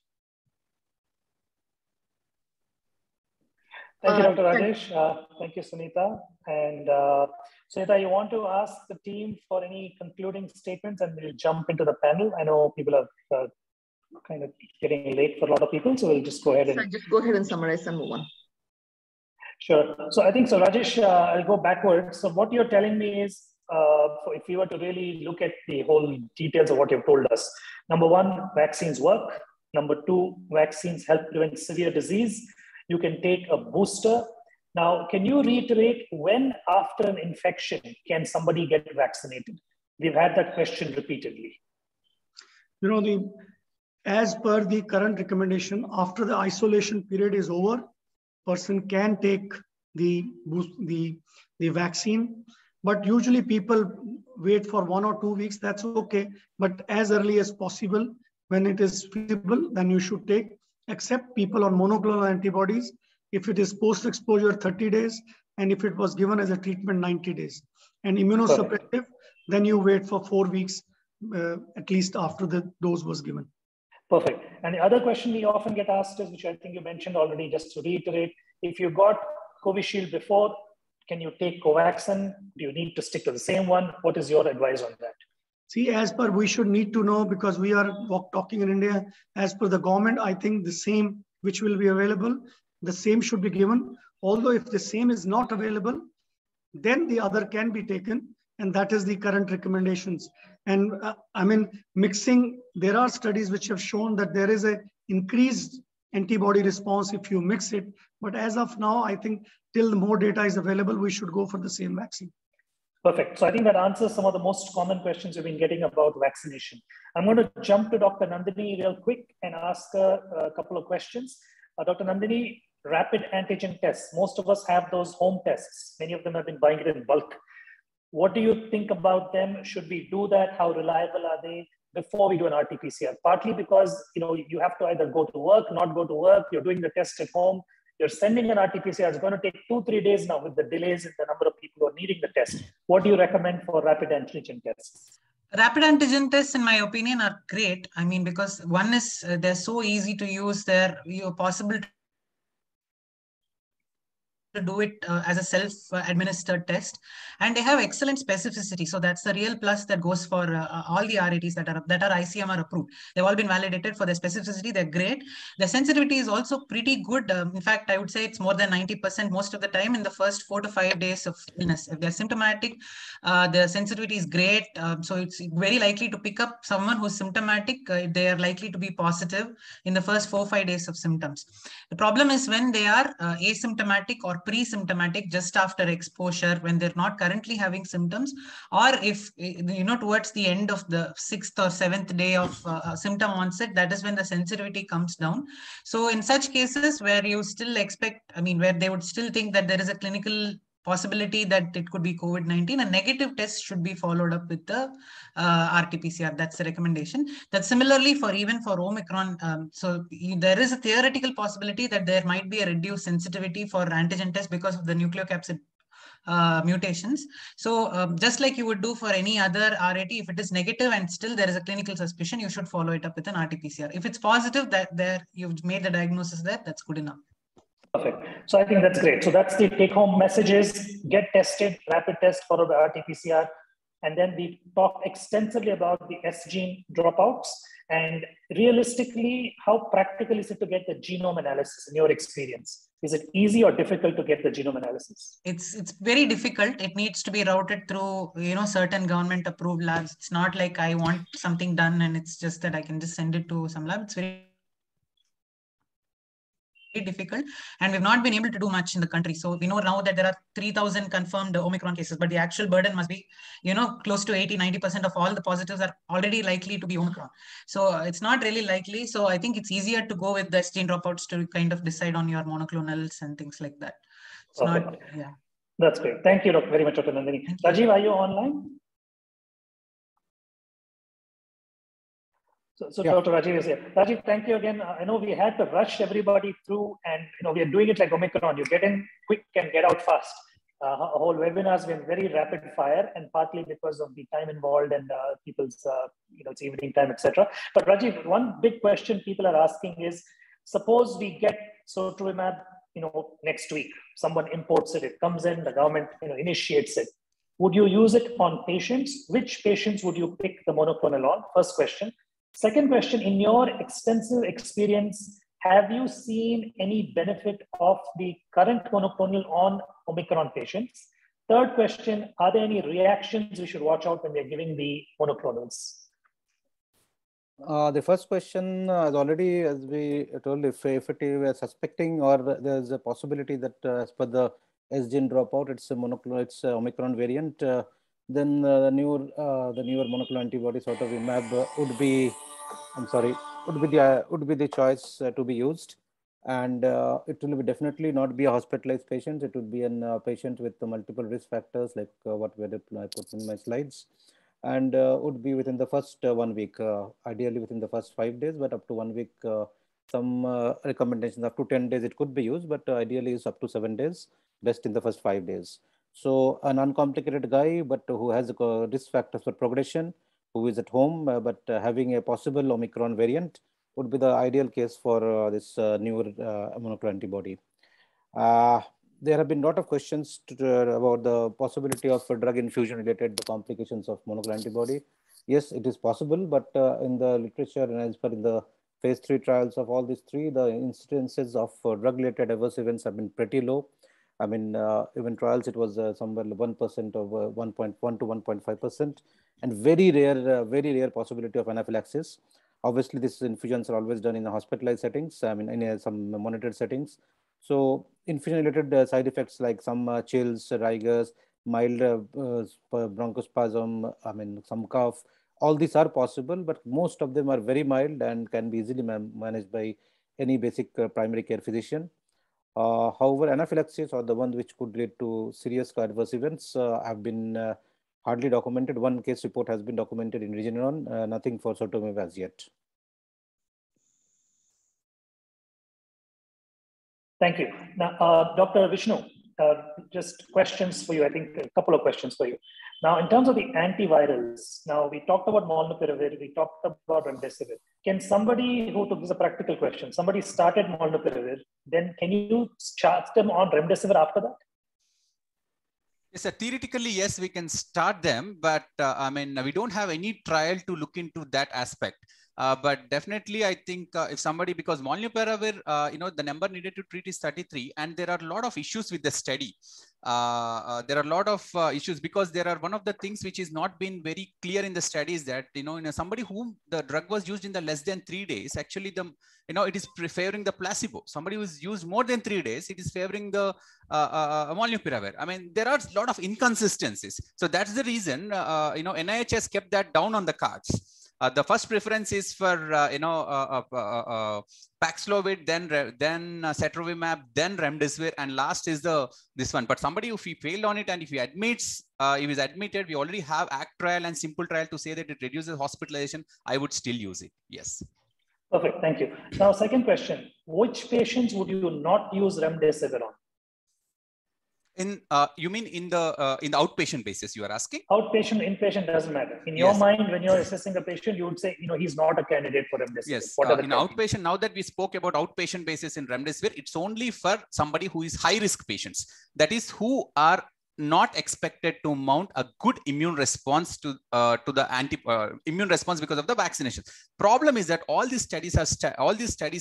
Thank you, Dr. Rajesh. Thank you, Sunita. And Sunita, you want to ask the team for any concluding statements, and we'll jump into the panel. I know people are kind of getting late for a lot of people, so we'll just go ahead and just go ahead and summarize and move on. Sure. So I think, so Rajesh, I'll go backwards. So what you're telling me is, so if we were to really look at the whole details of what you've told us, number one, vaccines work. Number two, vaccines help prevent severe disease. You can take a booster. Now, can you reiterate when after an infection can somebody get vaccinated? We've had that question repeatedly. As per the current recommendation, after the isolation period is over, person can take the vaccine. But usually people wait for 1 or 2 weeks, that's okay. But as early as possible, when it is feasible, then you should take, except people on monoclonal antibodies, if it is post-exposure 30 days, and if it was given as a treatment 90 days. And immunosuppressive, then you wait for 4 weeks, at least after the dose was given. Perfect. And the other question we often get asked is, which I think you mentioned already, just to reiterate, if you got Covishield before, can you take Covaxin? Do you need to stick to the same one? What is your advice on that? See, as per, we should need to know, because we are talking in India, as per the government, I think the same which will be available, the same should be given. Although if the same is not available, then the other can be taken. And that is the current recommendations. And mixing, there are studies which have shown that there is an increased antibody response if you mix it. But as of now, I think till more data is available, we should go for the same vaccine. Perfect. So I think that answers some of the most common questions we've been getting about vaccination. I'm going to jump to Dr. Nandini real quick and ask her a couple of questions. Dr. Nandini, rapid antigen tests. Most of us have those home tests. Many of them have been buying it in bulk. What do you think about them? Should we do that? How reliable are they before we do an RT-PCR? Partly because you have to either go to work, not go to work. You're doing the test at home. You're sending an RT-PCR. It's going to take 2-3 days now with the delays in the number of people who are needing the test. What do you recommend for rapid antigen tests? Rapid antigen tests, in my opinion, are great. I mean, because one is they're so easy to use. You're possible to do it as a self-administered test, and they have excellent specificity. So that's the real plus that goes for all the RATs that are ICMR approved. They've all been validated for their specificity. They're great. The sensitivity is also pretty good. In fact, I would say it's more than 90% most of the time in the first 4 to 5 days of illness. If they're symptomatic, the sensitivity is great. So it's very likely to pick up someone who's symptomatic. They are likely to be positive in the first 4 or 5 days of symptoms. The problem is when they are asymptomatic or pre-symptomatic just after exposure, when they're not currently having symptoms, or if, towards the end of the 6th or 7th day of symptom onset, that is when the sensitivity comes down. So in such cases where you still expect, where they would still think that there is a clinical possibility that it could be COVID-19, a negative test should be followed up with the RT-PCR. That's the recommendation. That's similarly for even for Omicron. So there is a theoretical possibility that there might be a reduced sensitivity for antigen test because of the nucleocapsid mutations. So just like you would do for any other RAT, if it is negative and still there is a clinical suspicion, you should follow it up with an RT-PCR. If it's positive, that there you've made the diagnosis there, that's good enough. Perfect. So I think that's great. So that's the take-home messages: get tested, rapid test followed by RT-PCR, and then we talked extensively about the S gene dropouts. And realistically, how practical is it to get the genome analysis in your experience? Is it easy or difficult to get the genome analysis? It's very difficult. It needs to be routed through certain government approved labs. It's not like I want something done and it's just that I can just send it to some lab. It's very difficult, and we've not been able to do much in the country. So we know now that there are 3,000 confirmed Omicron cases, but the actual burden must be, close to 80-90% of all the positives are already likely to be Omicron. So it's not really likely. So I think it's easier to go with the gene dropouts to kind of decide on your monoclonals and things like that. It's not, yeah. That's great. Thank you very much, Dr. Nandini. Rajiv, are you online? So yeah. Dr. Rajiv is here. Rajiv, thank you again. I know we had to rush everybody through, and we are doing it like Omicron. You get in quick and get out fast. A whole webinar has been very rapid fire, and partly because of the time involved and people's, it's evening time, etc. But Rajiv, one big question people are asking is: suppose we get Sotrovimab, next week, someone imports it, it comes in, the government, initiates it. Would you use it on patients? Which patients would you pick the monoclonal on? First question. Second question, in your extensive experience, have you seen any benefit of the current monoclonal on Omicron patients? Third question, are there any reactions we should watch out when they're giving the monoclonals? The first question is already, as we told, if we are suspecting or there's a possibility that as per the S gene dropout, it's a monoclonal, it's a Omicron variant, then the newer monoclonal antibody Sotrovimab would be the choice to be used, and it will be definitely not be a hospitalized patient. It would be a patient with multiple risk factors, like what I put in my slides, and would be within the first 1 week, ideally within the first 5 days, but up to 1 week. Some recommendations up to 10 days it could be used, but ideally is up to 7 days, best in the first 5 days. So an uncomplicated guy, but who has risk factors for progression, who is at home, but having a possible Omicron variant would be the ideal case for this newer monoclonal antibody. There have been a lot of questions about the possibility of drug infusion related complications of monoclonal antibody. Yes, it is possible, but in the literature and as per in the phase 3 trials of all these three, the incidences of drug-related adverse events have been pretty low. Even trials, it was somewhere 1% of 1.1 to 1.5%, and very rare possibility of anaphylaxis. Obviously, these infusions are always done in the hospitalized settings, in some monitored settings. So infusion-related side effects like some chills, rigors, mild bronchospasm, some cough, all these are possible, but most of them are very mild and can be easily managed by any basic primary care physician. However, anaphylaxis or the ones which could lead to serious adverse events have been hardly documented. One case report has been documented in Regeneron, nothing for Sotrovimab as yet. Thank you. Now, Dr. Vishnu, just questions for you. I think a couple of questions for you. Now, in terms of the antivirals, now we talked about molnupiravir, we talked about remdesivir. Can somebody who took this a practical question, somebody started molnupiravir, then can you start them on remdesivir after that? Yes, theoretically, yes, we can start them, but I mean, we don't have any trial to look into that aspect. But definitely, I think if somebody, because molnupiravir, the number needed to treat is 33, and there are a lot of issues with the study. There are a lot of issues because there are one of the things which is not been very clear in the studies that, in somebody whom the drug was used in the less than 3 days, actually it is favoring the placebo. Somebody who is used more than 3 days, it is favoring the molnupiravir. I mean, there are a lot of inconsistencies. So that's the reason, NIH has kept that down on the cards. The first preference is for Paxlovid, then Cetrovimab, then Remdesivir, and last is this one. But somebody, if he failed on it and if he admits, if is admitted, we already have ACT trial and simple trial to say that it reduces hospitalization. I would still use it. Yes. Perfect. Thank you. Now, second question: which patients would you not use Remdesivir on? You mean in the outpatient basis you are asking? Outpatient, inpatient doesn't matter. In your mind, when you're assessing a patient, you would say, he's not a candidate for remdesivir. Yes, in outpatient, now that we spoke about outpatient basis in remdesivir, it's only for somebody who is high risk patients. That is, who are not expected to mount a good immune response to the immune response because of the vaccination. Problem is that all these studies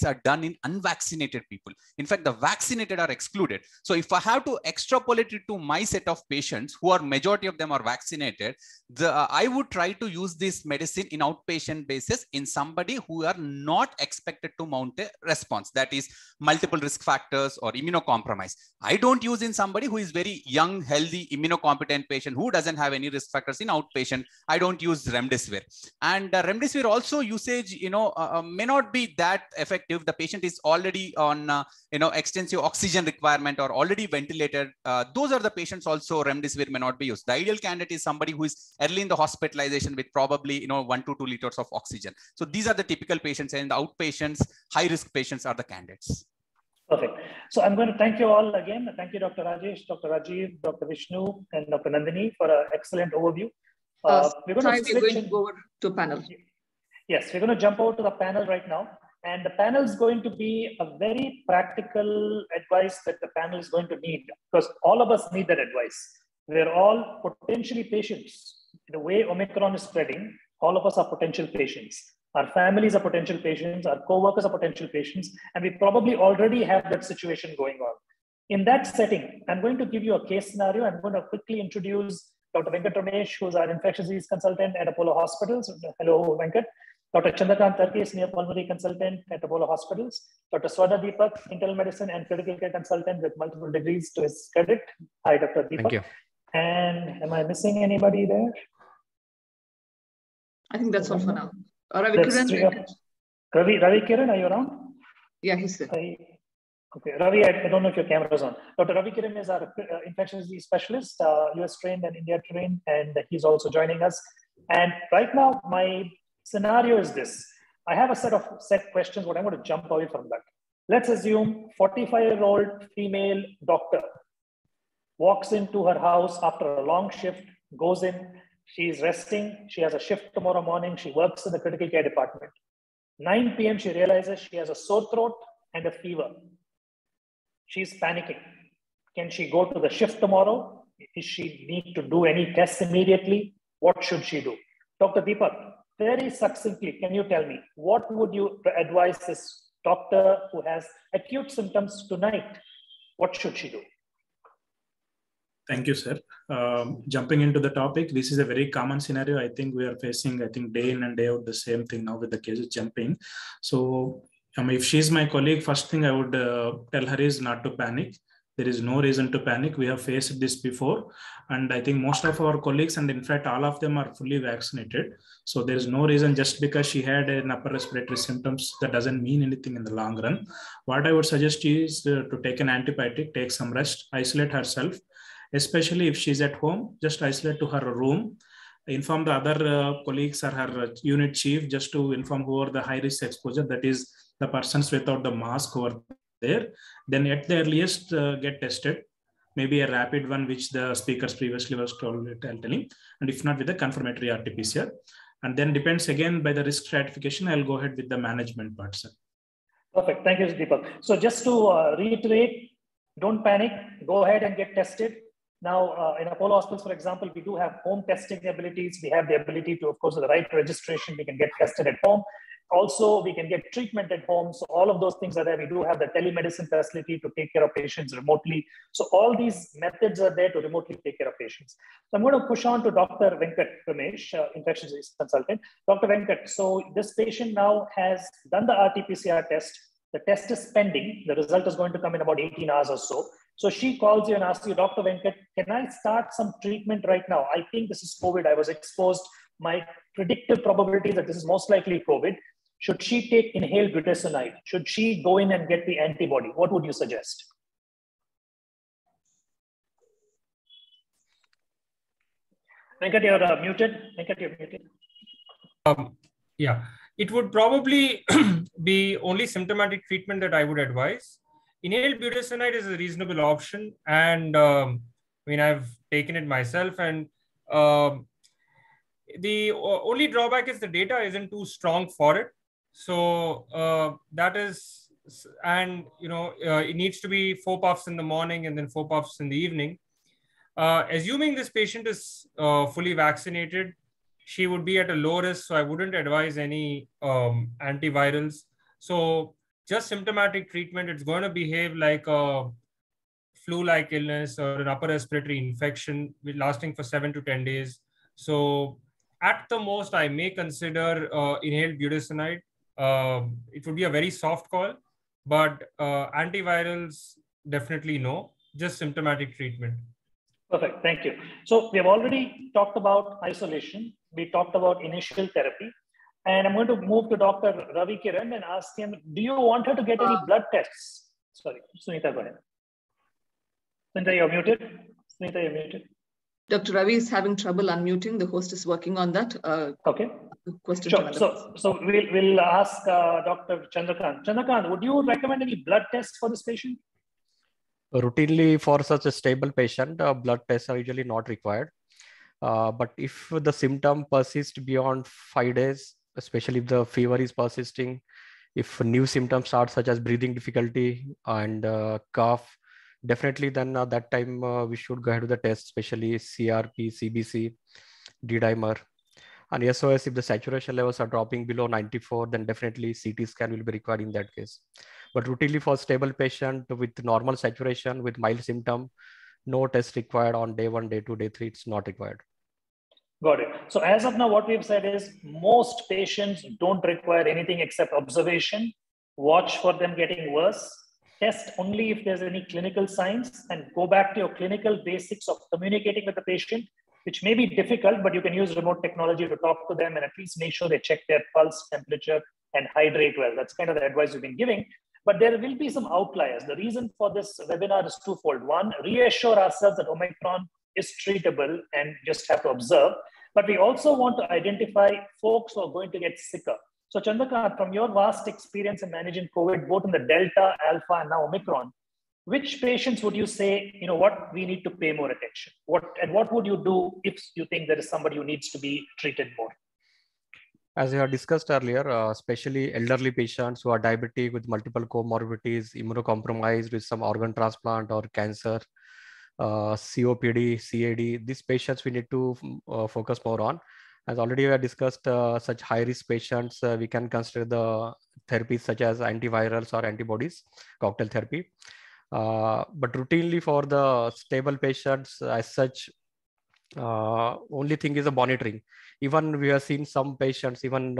are done in unvaccinated people. In fact, the vaccinated are excluded. So if I have to extrapolate it to my set of patients, who are majority of them are vaccinated, I would try to use this medicine in outpatient basis in somebody who are not expected to mount a response. That is multiple risk factors or immunocompromised. I don't use in somebody who is very young, healthy, immunocompetent patient who doesn't have any risk factors in outpatient. I don't use remdesivir. And remdesivir also usage, may not be that effective. The patient is already on, extensive oxygen requirement or already ventilated. Those are the patients also remdesivir may not be used. The ideal candidate is somebody who is early in the hospitalization with probably, 1 to 2 liters of oxygen. So these are the typical patients, and the outpatients, high risk patients are the candidates. Perfect. So I'm going to thank you all again. Thank you, Dr. Rajesh, Dr. Rajiv, Dr. Vishnu, and Dr. Nandini for an excellent overview. We're going over to panel. Yes, we're going to jump over to the panel right now. And the panel is going to be a very practical advice that the panel is going to need, because all of us need that advice. We're all potentially patients. The way Omicron is spreading, all of us are potential patients. Our families are potential patients, our co-workers are potential patients, and we probably already have that situation going on. In that setting, I'm going to give you a case scenario. I'm going to quickly introduce Dr. Venkat Ramesh, who's our infectious disease consultant at Apollo Hospitals. Hello, Venkat. Dr. Chandrakant Tarke, senior pulmonary consultant at Apollo Hospitals. Dr. Swarna Deepak, internal medicine and critical care consultant with multiple degrees to his credit. Hi, Dr. Deepak. Thank you. And am I missing anybody there? I think that's all for now. Ravi Kiran. Ravi Kiran, are you around? Yeah, he's there. Okay, Ravi, I don't know if your camera is on. Dr. Ravi Kiran is our infectious disease specialist, US trained and India trained, and he's also joining us. And right now, my scenario is this. I have a set questions, but I'm going to jump away from that. Let's assume 45-year-old female doctor walks into her house after a long shift, goes in, she's resting, she has a shift tomorrow morning, she works in the critical care department. 9 p.m. she realizes she has a sore throat and a fever. She's panicking. Can she go to the shift tomorrow? Does she need to do any tests immediately? What should she do? Dr. Deepak, very succinctly, can you tell me, what would you advise this doctor who has acute symptoms tonight? What should she do? Thank you, sir. Jumping into the topic, this is a very common scenario. I think we are facing, day in and day out, the same thing now with the cases jumping. So if she's my colleague, first thing I would tell her is not to panic. There is no reason to panic. We have faced this before. And I think most of our colleagues, and in fact, all of them are fully vaccinated. So there is no reason just because she had an upper respiratory symptoms, that doesn't mean anything in the long run. What I would suggest is to take an antibiotic, take some rest, isolate herself. Especially if she's at home, just isolate to her room, inform the other colleagues or her unit chief just to inform who are the high risk exposure, that is the persons without the mask who are there. Then at the earliest get tested. maybe a rapid one, which the speakers previously was telling, and if not with the confirmatory RT-PCR. And then depends again by the risk stratification, I'll go ahead with the management part, sir. Perfect. Thank you, Deepak. So just to reiterate, don't panic, go ahead and get tested. Now, in Apollo Hospitals, for example, we do have home testing abilities. We have the ability to, of course, with the right registration, we can get tested at home. Also, we can get treatment at home. So all of those things are there. We do have the telemedicine facility to take care of patients remotely. So all these methods are there to remotely take care of patients. So I'm going to push on to Dr. Venkat Ramesh, infectious disease consultant. Dr. Venkat, so this patient now has done the RT-PCR test. The test is pending. The result is going to come in about 18 hours or so. So she calls you and asks you, Dr. Venkat, can I start some treatment right now? I think this is COVID. I was exposed. My predictive probability that this is most likely COVID. Should she take inhaled budesonide? Should she go in and get the antibody? What would you suggest? Venkat, you're muted. Venkat, you're muted. Yeah, it would probably be only symptomatic treatment that I would advise. Inhaled budesonide is a reasonable option, and I mean, I've taken it myself, and the only drawback is the data isn't too strong for it. So that is, and it needs to be 4 puffs in the morning and then 4 puffs in the evening. Assuming this patient is fully vaccinated, she would be at a low risk, so I wouldn't advise any antivirals. So just symptomatic treatment, it's going to behave like a flu-like illness or an upper respiratory infection lasting for 7 to 10 days. So at the most, I may consider inhaled budesonide. It would be a very soft call, but antivirals, definitely no, just symptomatic treatment. Perfect, thank you. So we have already talked about isolation. We talked about initial therapy. And I'm going to move to Dr. Ravi Kiran and ask him, do you want her to get any blood tests? Sorry, Sunita, go ahead. Sunita, you're muted. Sunita, you're muted. Dr. Ravi is having trouble unmuting. The host is working on that. Okay. Question sure. So we'll ask Dr. Chandrakant. Chandrakant, would you recommend any blood tests for this patient? Routinely, for such a stable patient, blood tests are usually not required. But if the symptom persists beyond 5 days, especially if the fever is persisting, if new symptoms start such as breathing difficulty and cough, definitely then that time we should go ahead with the test, especially CRP, CBC, D-dimer. And SOS, if the saturation levels are dropping below 94, then definitely CT scan will be required in that case. But routinely for stable patient with normal saturation, with mild symptom, no test required on day 1, day 2, day 3, it's not required. Got it. So as of now, what we've said is most patients don't require anything except observation, watch for them getting worse, test only if there's any clinical signs, and go back to your clinical basics of communicating with the patient, which may be difficult, but you can use remote technology to talk to them and at least make sure they check their pulse, temperature, and hydrate well. That's kind of the advice we've been giving. But there will be some outliers. The reason for this webinar is twofold. One, reassure ourselves that Omicron is treatable and just have to observe. But we also want to identify folks who are going to get sicker. So Chandrakant, from your vast experience in managing COVID, both in the Delta, Alpha, and now Omicron, which patients would you say, you know what, we need to pay more attention? What would you do if you think there is somebody who needs to be treated more? As we have discussed earlier, especially elderly patients who are diabetic with multiple comorbidities, immunocompromised with some organ transplant or cancer, COPD, CAD, these patients we need to focus more on. As already we have discussed, such high-risk patients, we can consider the therapies such as antivirals or antibodies, cocktail therapy. But routinely for the stable patients, as such, only thing is the monitoring. Even we have seen some patients, even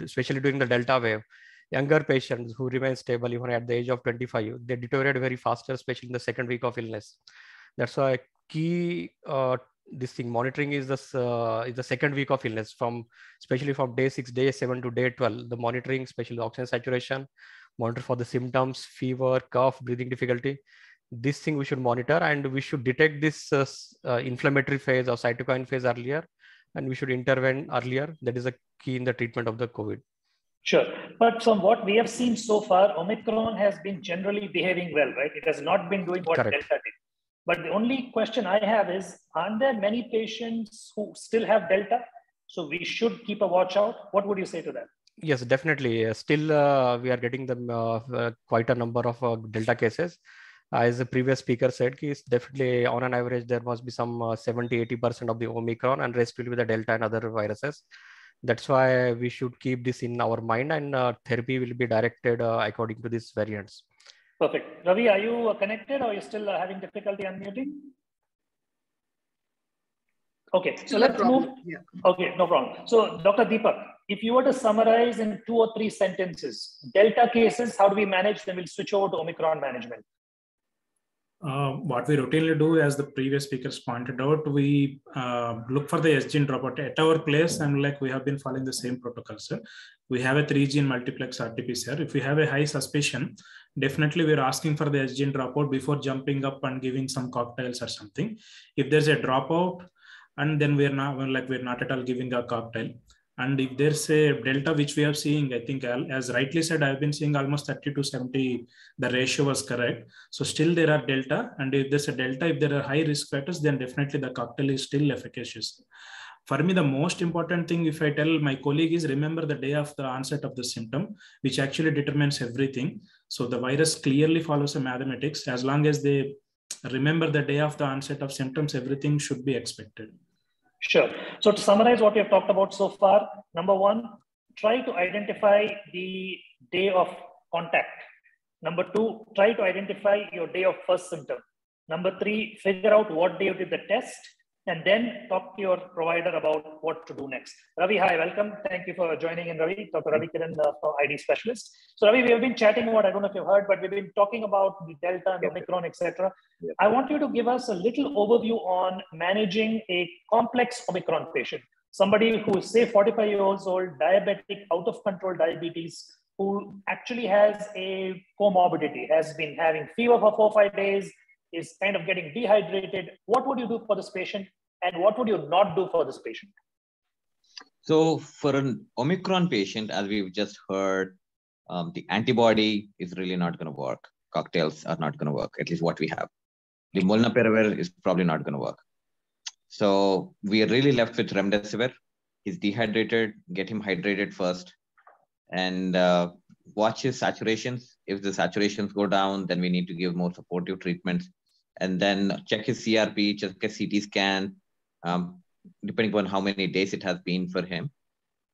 especially during the Delta wave, younger patients who remain stable even at the age of 25, they deteriorate very faster, especially in the second week of illness. That's why key monitoring is the second week of illness, especially from day 6, day 7 to day 12. The monitoring, especially oxygen saturation, monitor for the symptoms, fever, cough, breathing difficulty. This thing we should monitor, and we should detect this inflammatory phase or cytokine phase earlier, and we should intervene earlier. That is a key in the treatment of the COVID. Sure. But from what we have seen so far, Omicron has been generally behaving well, right? It has not been doing what Correct. Delta did. But the only question I have is, aren't there many patients who still have Delta? So we should keep a watch out. What would you say to that? Yes, definitely. Still, we are getting them quite a number of Delta cases. As the previous speaker said, it's definitely on an average, there must be some 70-80% of the Omicron, and rest will be the Delta and other viruses. That's why we should keep this in our mind, and therapy will be directed according to these variants. Perfect. Ravi, are you connected, or are you still having difficulty unmuting? Okay, so let's move. Yeah. Okay, no problem. So Dr. Deepak, if you were to summarize in 2 or 3 sentences, Delta cases, how do we manage them? We'll switch over to Omicron management. What we routinely do, as the previous speakers pointed out, we look for the S-gene dropout at our place, and like we have been following the same protocol, sir. We have a 3-gene multiplex RT-PCR. If we have a high suspicion, definitely we're asking for the S-gene dropout before jumping up and giving some cocktails or something. If there's a dropout, and then we're not at all giving a cocktail. And if there's a Delta, which we are seeing, I think as rightly said, I've been seeing almost 30 to 70, the ratio was correct. So still there are Delta, and if there's a Delta, if there are high risk factors, then definitely the cocktail is still efficacious. For me, the most important thing, if I tell my colleague, is remember the day of the onset of the symptom, which actually determines everything. So the virus clearly follows a mathematics. As long as they remember the day of the onset of symptoms, everything should be expected. Sure. So to summarize what we have talked about so far, number 1, try to identify the day of contact. Number 2, try to identify your day of first symptom. Number 3, figure out what day you did the test, and then talk to your provider about what to do next. Ravi, hi, welcome. Thank you for joining in, Ravi. Dr. Ravi Kiran, ID specialist. So Ravi, we have been chatting about, I don't know if you've heard, but we've been talking about the Delta and Omicron, etc. I want you to give us a little overview on managing a complex Omicron patient. Somebody who is, say, 45 years old, diabetic, out of control diabetes, who actually has a comorbidity, has been having fever for 4 or 5 days, is kind of getting dehydrated. What would you do for this patient, and what would you not do for this patient? So for an Omicron patient, as we've just heard, the antibody is really not going to work. Cocktails are not going to work, at least what we have. The molnupiravir is probably not going to work. So we are really left with remdesivir. He's dehydrated, get him hydrated first, and watch his saturations. If the saturations go down, then we need to give more supportive treatments, and then check his CRP, check his CT scan, depending on how many days it has been for him.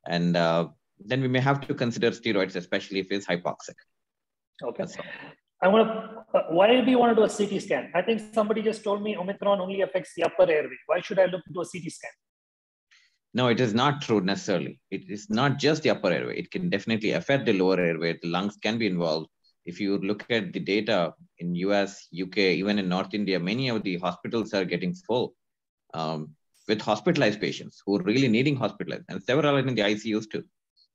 And then we may have to consider steroids, especially if he's hypoxic. Okay. Why do you want to do a CT scan? I think somebody just told me Omicron only affects the upper airway. Why should I look into a CT scan? No, it is not true necessarily. It is not just the upper airway. It can definitely affect the lower airway. The lungs can be involved. If you look at the data in US, UK, even in North India, many of the hospitals are getting full with hospitalized patients who are really needing hospitalized, and several are in the ICUs too.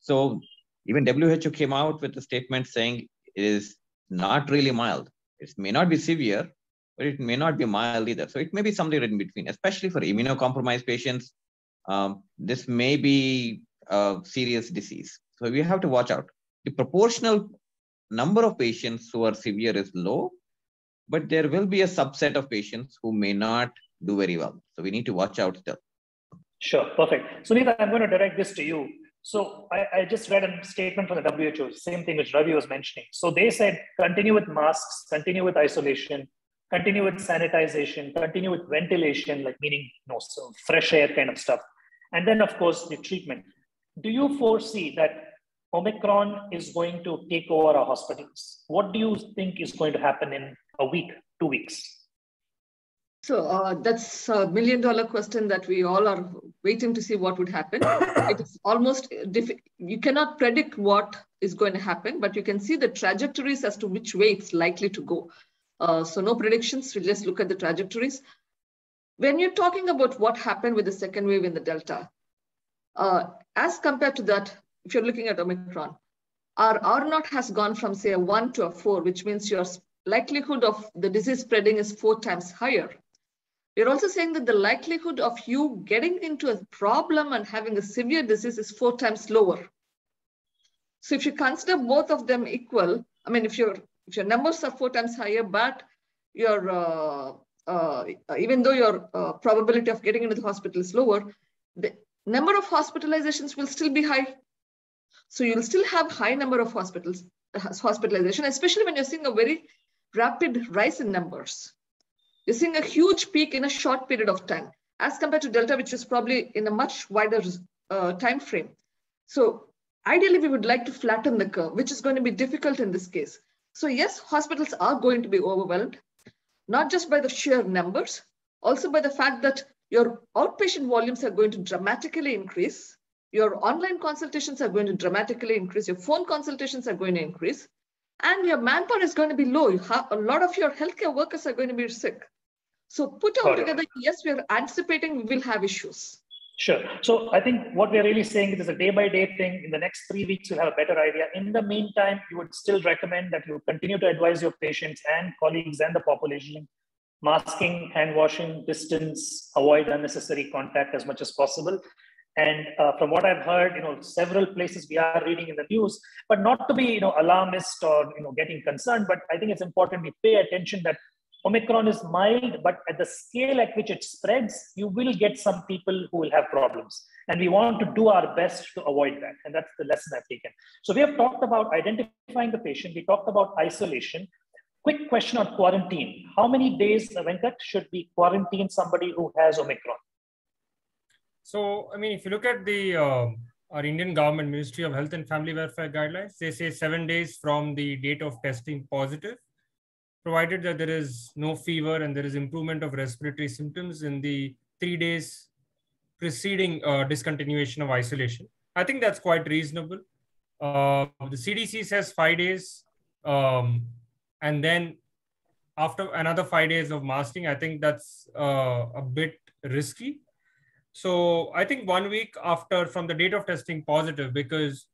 So even WHO came out with a statement saying it is not really mild. It may not be severe, but it may not be mild either. So it may be somewhere in between, especially for immunocompromised patients. This may be a serious disease. So we have to watch out. The proportional number of patients who are severe is low, but there will be a subset of patients who may not do very well. So we need to watch out still. Sure, perfect. Sunita, I'm going to direct this to you. So I just read a statement from the WHO, same thing which Ravi was mentioning. So they said, continue with masks, continue with isolation, continue with sanitization, continue with ventilation, like meaning so fresh air kind of stuff. And then of course the treatment. Do you foresee that Omicron is going to take over our hospitals? What do you think is going to happen in a week, 2 weeks? So that's $1 million question that we all are waiting to see what would happen. It is almost you cannot predict what is going to happen, but you can see the trajectories as to which way it's likely to go. So no predictions, we just look at the trajectories. When you're talking about what happened with the second wave in the Delta, as compared to that, if you're looking at Omicron, our R0 has gone from say a 1 to a 4, which means your likelihood of the disease spreading is 4 times higher. We're also saying that the likelihood of you getting into a problem and having a severe disease is 4 times lower. So if you consider both of them equal, I mean, if your numbers are 4 times higher, but your even though your probability of getting into the hospital is lower, the number of hospitalizations will still be high. So you'll still have high number of hospitalization, especially when you're seeing a very rapid rise in numbers. You're seeing a huge peak in a short period of time, as compared to Delta, which is probably in a much wider time frame. So ideally, we would like to flatten the curve, which is going to be difficult in this case. So yes, hospitals are going to be overwhelmed, not just by the sheer numbers, also by the fact that your outpatient volumes are going to dramatically increase. Your online consultations are going to dramatically increase. Your phone consultations are going to increase. And your manpower is going to be low. A lot of your healthcare workers are going to be sick. So put all together, yes, we are anticipating we will have issues. Sure. So I think what we're really saying is a day-by-day thing. In the next 3 weeks, you'll have a better idea. In the meantime, you would still recommend that you continue to advise your patients and colleagues and the population, masking, hand washing, distance, avoid unnecessary contact as much as possible. And from what I've heard, several places we are reading in the news, but not to be, alarmist or, getting concerned, but I think it's important we pay attention that Omicron is mild, but at the scale at which it spreads, you will get some people who will have problems. And we want to do our best to avoid that. And that's the lesson I've taken. So we have talked about identifying the patient. We talked about isolation. Quick question on quarantine. How many days, Venkat, should we quarantine somebody who has Omicron? So, I mean, if you look at the our Indian government, Ministry of Health and Family Welfare guidelines, they say 7 days from the date of testing positive, provided that there is no fever and there is improvement of respiratory symptoms in the 3 days preceding discontinuation of isolation. I think that's quite reasonable. The CDC says 5 days, and then after another 5 days of masking, I think that's a bit risky. So I think 1 week after from the date of testing positive, because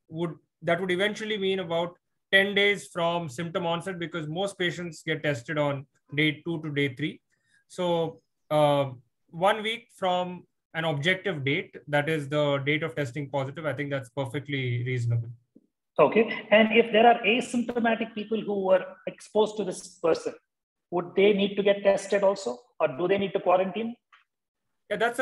that would eventually mean about 10 days from symptom onset, because most patients get tested on day 2 to day 3. So 1 week from an objective date, that is the date of testing positive, I think that's perfectly reasonable. Okay. And if there are asymptomatic people who were exposed to this person, would they need to get tested also, or do they need to quarantine? Yeah, that's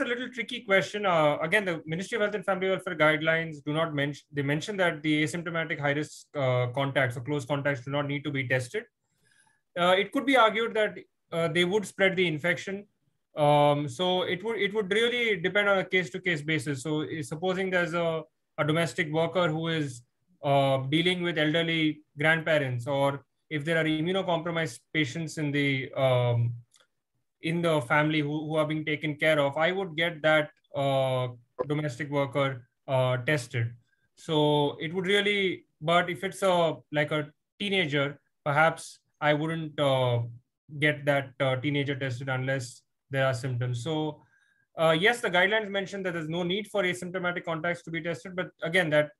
a little tricky question. Again, the Ministry of Health and Family Welfare guidelines do not mention, they mention that the asymptomatic high-risk contacts or close contacts do not need to be tested. It could be argued that they would spread the infection. So it would really depend on a case-to-case basis. So supposing there's a domestic worker who is dealing with elderly grandparents, or if there are immunocompromised patients in the family who are being taken care of, I would get that domestic worker tested. So it would really, but if it's like a teenager, perhaps I wouldn't get that teenager tested unless there are symptoms. So yes, the guidelines mention that there's no need for asymptomatic contacts to be tested, but again, that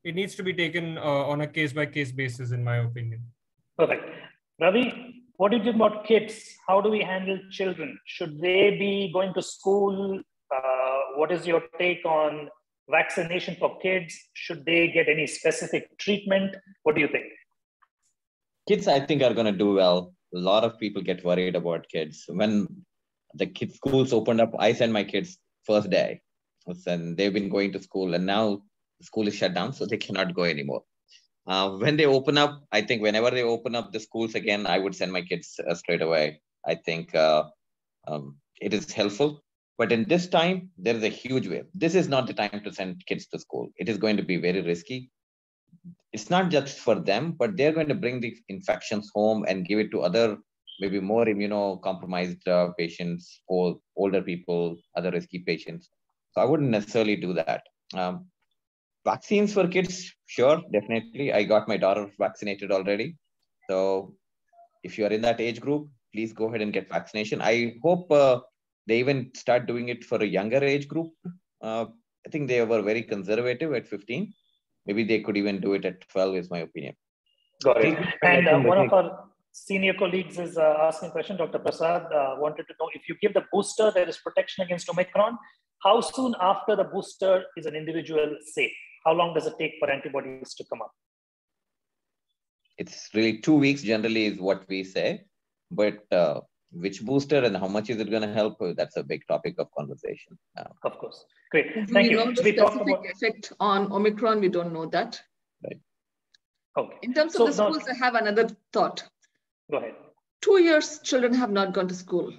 it needs to be taken on a case-by-case basis, in my opinion. Perfect. Ravi, what do you think about kids? How do we handle children? Should they be going to school? What is your take on vaccination for kids? Should they get any specific treatment? What do you think? Kids, I think, are going to do well. A lot of people get worried about kids. When the kids' schools opened up, I sent my kids first day. And they've been going to school, and now the school is shut down, so they cannot go anymore. When they open up, I think whenever they open up the schools again, I would send my kids straight away. I think it is helpful. But in this time, there is a huge wave. This is not the time to send kids to school. It is going to be very risky. It's not just for them, but they're going to bring the infections home and give it to other, maybe more immunocompromised patients, or older people, other risky patients. So I wouldn't necessarily do that. Vaccines for kids, sure, definitely. I got my daughter vaccinated already. So if you are in that age group, please go ahead and get vaccination. I hope they even start doing it for a younger age group. I think they were very conservative at 15. Maybe they could even do it at 12, is my opinion. Got it. And one of our senior colleagues is asking a question. Dr. Prasad wanted to know, if you give the booster, there is protection against Omicron. How soon after the booster is an individual safe? How long does it take for antibodies to come up? It's really 2 weeks generally is what we say. But which booster and how much is it going to help? That's a big topic of conversation. Of course. Great. Do Thank we you. know the specific effect on Omicron? We don't know that. Right. Okay. In terms of the schools, I have another thought. Go ahead. 2 years, children have not gone to school.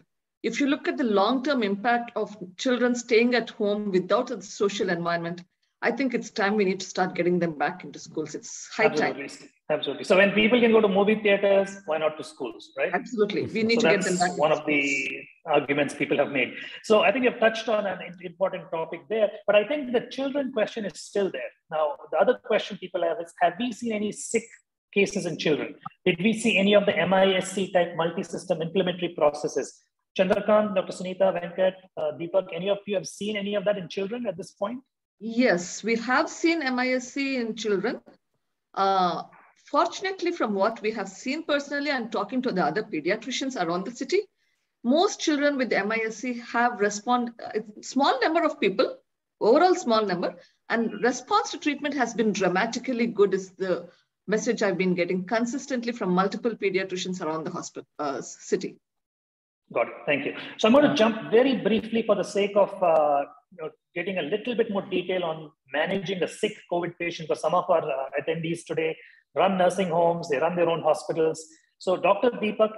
If you look at the long-term impact of children staying at home without a social environment, I think it's time we need to start getting them back into schools. It's high time. Absolutely. So when people can go to movie theaters, why not to schools, right? Absolutely. We need so to get them back. That's one of the arguments people have made. So I think you've touched on an important topic there, but I think the children question is still there. Now, the other question people have is, have we seen any sick cases in children? Did we see any of the MISC type multi-system implementary processes? Chandrakant, Dr. Sunita, Venkat, Deepak, any of you have seen any of that in children at this point? Yes, we have seen MISC in children. Fortunately, from what we have seen personally and talking to the other pediatricians around the city, most children with MISC have small number of people, overall small number, and response to treatment has been dramatically good is the message I've been getting consistently from multiple pediatricians around the hospital city. Got it. Thank you. So I'm going to jump very briefly for the sake of getting a little bit more detail on managing a sick COVID patient, because some of our attendees today run nursing homes, they run their own hospitals. So Dr. Deepak,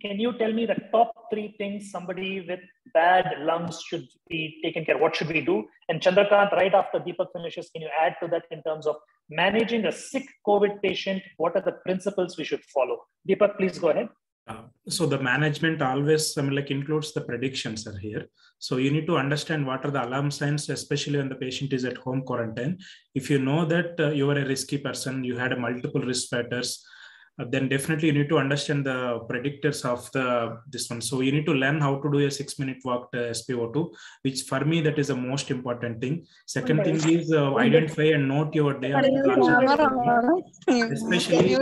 can you tell me the top 3 things somebody with bad lungs should be taken care of? What should we do? And Chandrakant, right after Deepak finishes, can you add to that in terms of managing a sick COVID patient? What are the principles we should follow? Deepak, please go ahead. So the management always includes the predictions are here. So you need to understand what are the alarm signs, especially when the patient is at home quarantine. If you know that you are a risky person, you had multiple risk factors, then definitely you need to understand the predictors of this one. So you need to learn how to do a 6-minute walk SpO2, which for me, that is the most important thing. Second thing is identify and note your day of especially.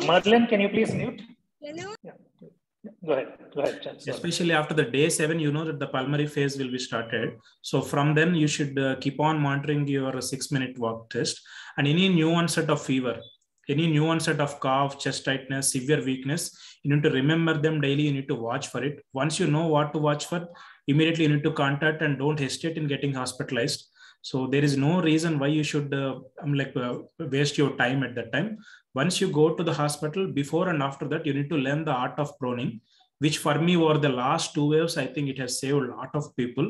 Merlin, can you please mute? Yeah. Go ahead. Especially after the day 7, you know that the pulmonary phase will be started. So from then you should keep on monitoring your 6-minute walk test, and any new onset of fever, any new onset of cough, chest tightness, severe weakness, you need to remember them daily. You need to watch for it. Once you know what to watch for, immediately you need to contact and don't hesitate in getting hospitalized. So there is no reason why you should waste your time at that time. Once you go to the hospital, before and after that, you need to learn the art of proning, which for me over the last 2 waves, I think it has saved a lot of people.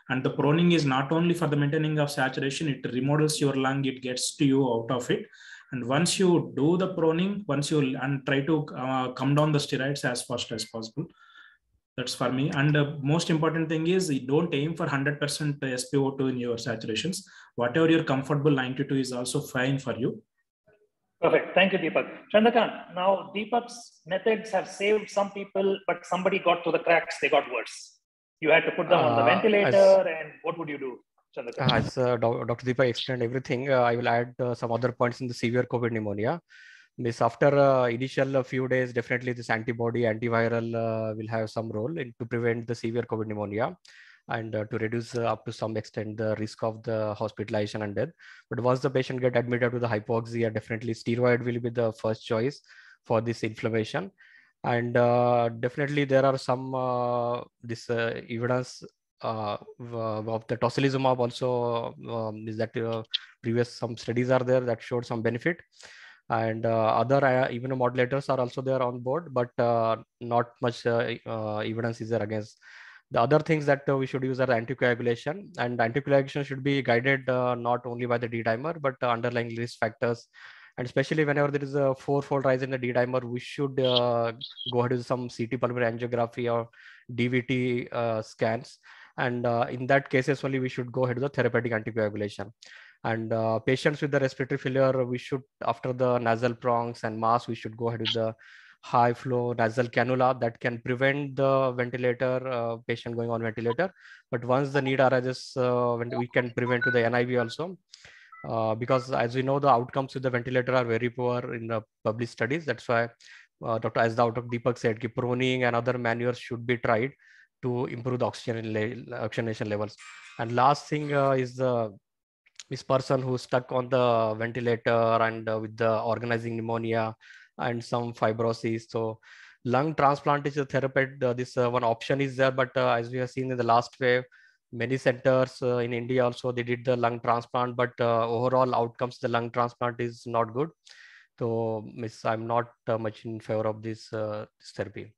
And the proning is not only for the maintaining of saturation, it remodels your lung, it gets to you out of it. And once you do the proning, and try to come down the steroids as fast as possible. That's for me. And the most important thing is you don't aim for 100% SpO2 in your saturations. Whatever you're comfortable, 92 is also fine for you. Perfect. Thank you, Deepak. Chandrakant, now Deepak's methods have saved some people, but somebody got to the cracks, they got worse. You had to put them on the ventilator, and what would you do, Chandrakant? As Dr. Deepak explained everything, I will add some other points in the severe COVID pneumonia. After initial few days, definitely this antiviral will have some role to prevent the severe COVID pneumonia and to reduce up to some extent the risk of the hospitalization and death. But once the patient get admitted to the hypoxia, definitely steroid will be the first choice for this inflammation. And definitely there are some evidence of the tocilizumab also is that previous some studies are there that showed some benefit. And other immunomodulators are also there on board, but not much evidence is there against. The other things that we should use are anticoagulation, and anticoagulation should be guided not only by the D-dimer, but underlying risk factors. And especially whenever there is a 4-fold rise in the D-dimer, we should go ahead with some CT pulmonary angiography or DVT scans. And in that cases only we should go ahead with the therapeutic anticoagulation. And patients with the respiratory failure, we should, after the nasal prongs and mask, we should go ahead with the high flow nasal cannula that can prevent the ventilator, patient going on ventilator. But once the need arises, we can prevent to the NIV also. Because as we know, the outcomes with the ventilator are very poor in the published studies. That's why as Dr. Deepak said, proning and other maneuvers should be tried to improve the oxygenation levels. And last thing is this person who's stuck on the ventilator and with the organizing pneumonia and some fibrosis. So lung transplant is a therapy. This one option is there, but as we have seen in the last wave, many centers in India also, they did the lung transplant, but overall outcomes, the lung transplant is not good. So I'm not much in favor of this therapy.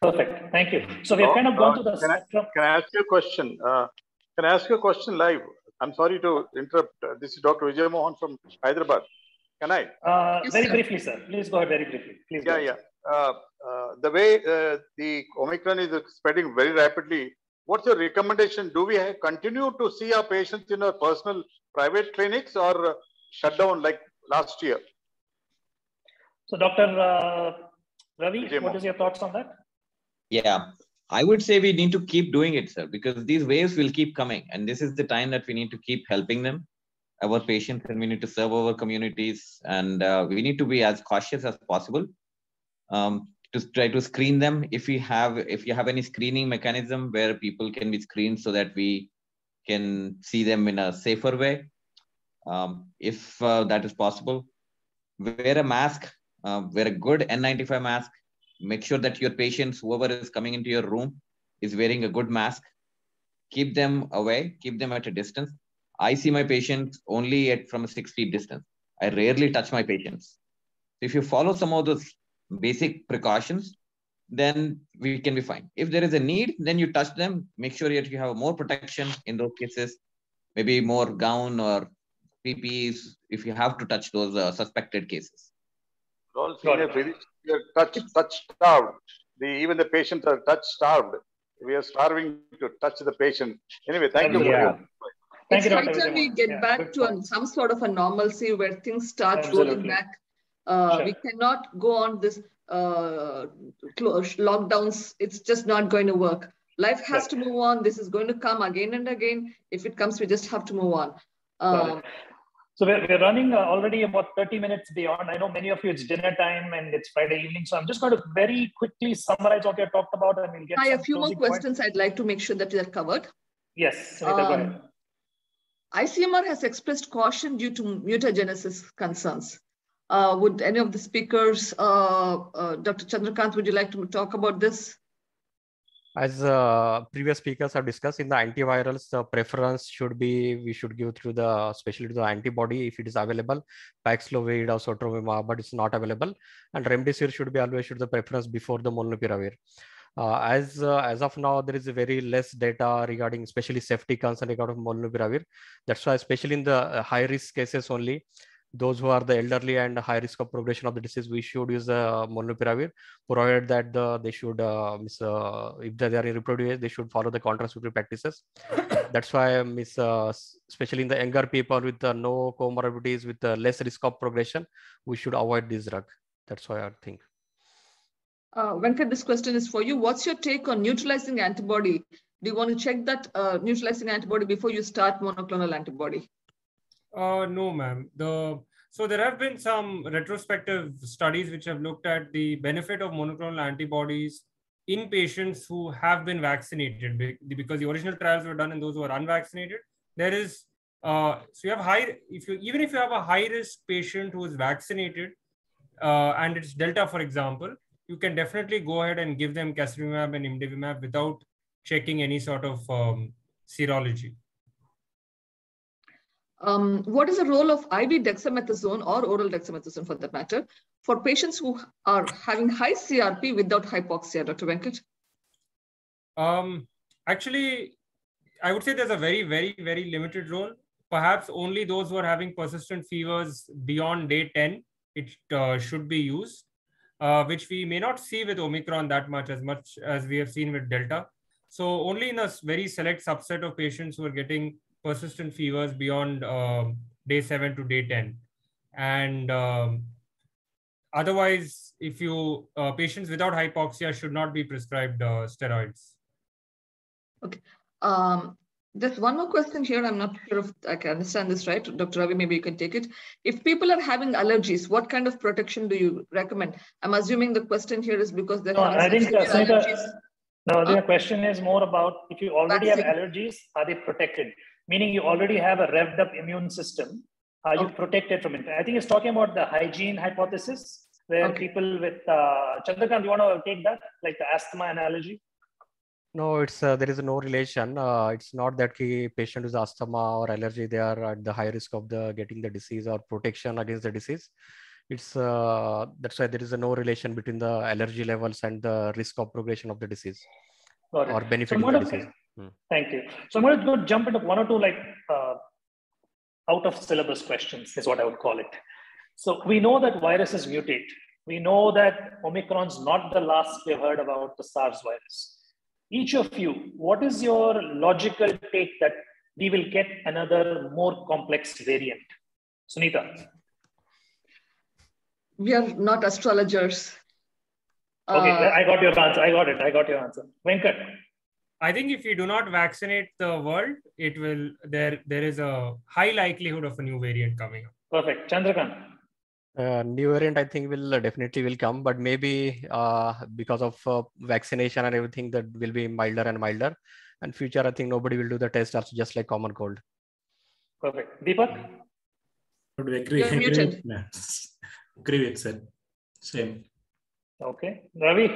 Perfect. Thank you. So we've kind of gone to the spectrum. Can I ask you a question? Can I ask you a question live? I'm sorry to interrupt. This is Dr. Vijay Mohan from Hyderabad. Can I? Yes, Very sir. briefly, sir. Please go ahead very briefly. Please go ahead. The way the Omicron is spreading very rapidly, what's your recommendation? Do we continue to see our patients in our personal private clinics or shut down like last year? So Dr. Ravi, what is your thoughts on that? Yeah, I would say we need to keep doing it, sir, because these waves will keep coming. And this is the time that we need to keep helping them, our patients, and we need to serve our communities. And we need to be as cautious as possible to try to screen them. If you have any screening mechanism where people can be screened so that we can see them in a safer way, if that is possible, wear a mask, wear a good N95 mask. Make sure that your patients, whoever is coming into your room, is wearing a good mask. Keep them away, keep them at a distance. I see my patients only from a 6 feet distance. I rarely touch my patients. If you follow some of those basic precautions, then we can be fine. If there is a need, then you touch them. Make sure that you have more protection in those cases, maybe more gown or PPEs if you have to touch those suspected cases. All seen touch starved. Even the patients are touch starved. We are starving to touch the patient. Anyway, thank you. It's high time we get back to some sort of a normalcy where things start rolling back. We cannot go on this lockdowns. It's just not going to work. Life has to move on. This is going to come again and again. If it comes, we just have to move on. So we're running already about 30 minutes beyond. I know many of you, it's dinner time and it's Friday evening. So I'm just going to very quickly summarize what we have talked about and we'll get a few more questions I'd like to make sure that they're covered. Yes, Sunita, go ahead. ICMR has expressed caution due to mutagenesis concerns. Would any of the speakers, Dr. Chandrakant, would you like to talk about this? As previous speakers have discussed, in the antivirals, the preference should be, we should give through especially to the antibody if it is available, Paxlovid or Sotrovimab, but it's not available. And Remdesivir should be always the preference before the Molnupiravir. As of now, there is a very less data regarding, especially safety concern regarding Molnupiravir. That's why, especially in the high risk cases only, those who are the elderly and high risk of progression of the disease, we should use Molnupiravir, provided that they should, if they are in reproductive age, they should follow the contraceptive practices. That's why, especially in the younger people with no comorbidities, with less risk of progression, we should avoid this drug. That's why I think. Venkat, this question is for you. What's your take on neutralizing antibody? Do you want to check that neutralizing antibody before you start monoclonal antibody? No, ma'am. So there have been some retrospective studies which have looked at the benefit of monoclonal antibodies in patients who have been vaccinated, because the original trials were done in those who are unvaccinated. There is so you have even if you have a high risk patient who is vaccinated and it's Delta, for example, you can definitely go ahead and give them Casirivimab and Imdevimab without checking any sort of serology. What is the role of IV dexamethasone or oral dexamethasone for that matter for patients who are having high CRP without hypoxia, Dr. Venkat? Actually, I would say there's a very, very, very limited role. Perhaps only those who are having persistent fevers beyond day 10, it should be used, which we may not see with Omicron that much as we have seen with Delta. So only in a very select subset of patients who are getting persistent fevers beyond day 7 to day 10. And otherwise, if you patients without hypoxia should not be prescribed steroids. Okay. Just one more question here. I'm not sure if I can understand this right. Dr. Ravi, maybe you can take it. If people are having allergies, what kind of protection do you recommend? I'm assuming the question here is because they're having allergies. No, the question is more about if you already have allergies, are they protected? Meaning you already have a revved up immune system. Are you protected from it? I think it's talking about the hygiene hypothesis. where people with, Chandrakant, you want to take that, like the asthma analogy? No, it's there is no relation. It's not that patient with asthma or allergy, they are at the high risk of getting the disease or protection against the disease. It's that's why there is no relation between the allergy levels and the risk of progression of the disease or benefit of the disease. Thank you. So I'm going to go jump into one or two like out of syllabus questions is what I would call it. So we know that viruses mutate. We know that Omicron's not the last we've heard about the SARS virus. Each of you, what is your logical take that we will get another more complex variant? Sunita. We are not astrologers. Okay, I got your answer. I got your answer. Venkat. I think if you do not vaccinate the world, it will, there is a high likelihood of a new variant coming up. Perfect. Chandrakant. New variant, I think definitely will come, but maybe because of vaccination and everything, that will be milder and milder. And future, I think nobody will do the test, just like common cold. Perfect. Deepak? You're muted. Agree with sir. Same. Okay. Ravi?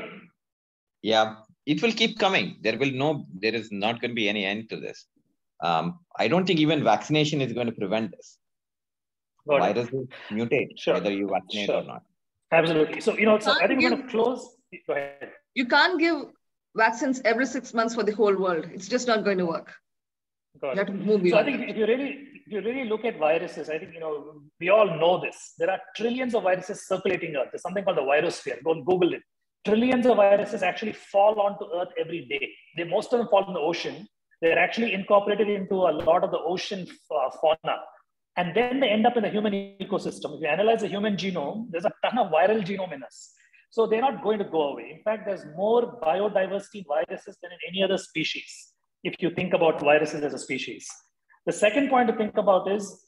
Yeah, it will keep coming. There is not going to be any end to this. I don't think even vaccination is going to prevent this. Viruses mutate, whether you vaccinate or not. Absolutely. So, so I think we're going to close. Go ahead. You can't give vaccines every 6 months for the whole world. It's just not going to work. You have to move so I think if you really look at viruses, I think, we all know this. There are trillions of viruses circulating Earth. There's something called the virosphere. Go and Google it. Trillions of viruses actually fall onto Earth every day. Most of them fall in the ocean. They're actually incorporated into a lot of the ocean fauna. And then they end up in the human ecosystem. If you analyze the human genome, there's a ton of viral genome in us. So they're not going to go away. In fact, there's more biodiversity in viruses than in any other species, if you think about viruses as a species. The second point to think about is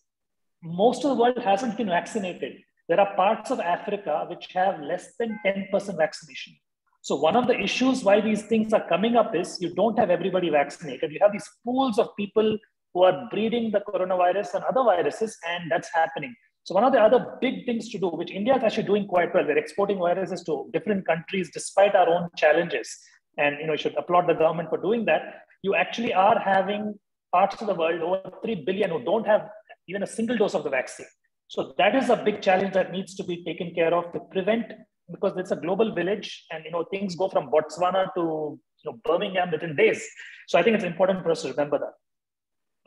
most of the world hasn't been vaccinated. There are parts of Africa which have less than 10% vaccination. So one of the issues why these things are coming up is you don't have everybody vaccinated. You have these pools of people who are breeding the coronavirus and other viruses, and that's happening. So one of the other big things to do, which India is actually doing quite well, we're exporting viruses to different countries despite our own challenges. And you should applaud the government for doing that. You actually are having parts of the world, over 3 billion, who don't have even a single dose of the vaccine. So that is a big challenge that needs to be taken care of to prevent, because it's a global village and things go from Botswana to Birmingham within days. So I think it's important for us to remember that.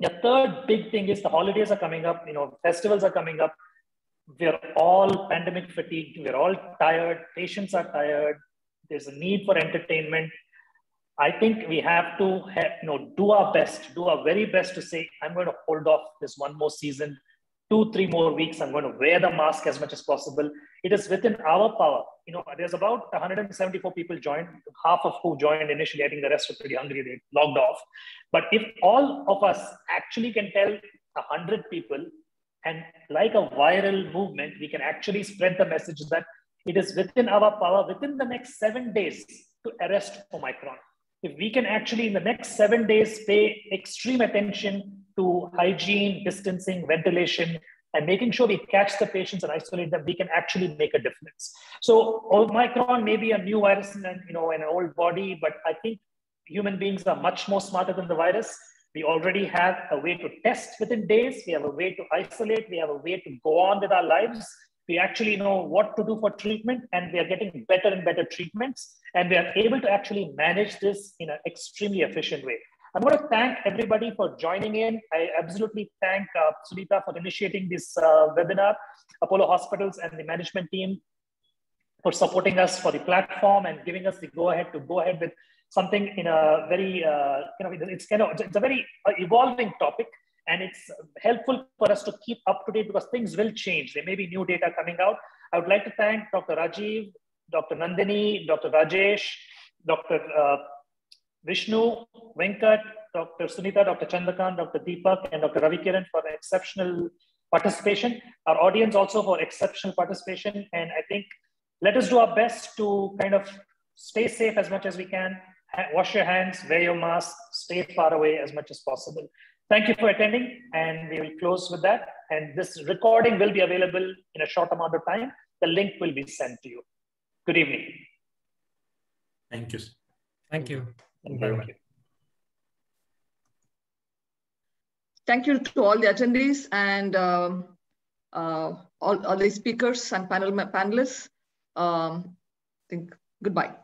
The third big thing is the holidays are coming up, festivals are coming up. We're all pandemic fatigued. We're all tired. Patients are tired. There's a need for entertainment. I think we have to do our best, do our very best to say, I'm going to hold off this one more season, 2-3 more weeks. I'm going to wear the mask as much as possible. It is within our power. There's about 174 people joined, half of who joined initially. I think the rest were pretty hungry. They logged off. But if all of us actually can tell 100 people, and like a viral movement, we can actually spread the message that it is within our power, within the next 7 days, to arrest Omicron. If we can actually, in the next 7 days, pay extreme attention to hygiene, distancing, ventilation, and making sure we catch the patients and isolate them, we can actually make a difference. So Omicron may be a new virus in an old body, but I think human beings are much more smarter than the virus. We already have a way to test within days. We have a way to isolate. We have a way to go on with our lives. We actually know what to do for treatment, and we are getting better and better treatments. And we are able to actually manage this in an extremely efficient way. I'm going to thank everybody for joining in. I absolutely thank Sunita for initiating this webinar, Apollo Hospitals and the management team for supporting us for the platform and giving us the go-ahead to go ahead with something in a very, it's a very evolving topic, and it's helpful for us to keep up to date because things will change. There may be new data coming out. I would like to thank Dr. Rajiv, Dr. Nandini, Dr. Rajesh, Dr. Vishnu, Venkat, Dr. Sunita, Dr. Chandrakant, Dr. Deepak, and Dr. Ravi Kiran for exceptional participation. Our audience also for exceptional participation. And I think let us do our best to kind of stay safe as much as we can. Wash your hands, wear your mask, stay far away as much as possible. Thank you for attending, and we will close with that. And this recording will be available in a short amount of time. The link will be sent to you. Good evening. Thank you. Thank you. Thank you. Thank you to all the attendees and all the speakers and panelists. I think goodbye.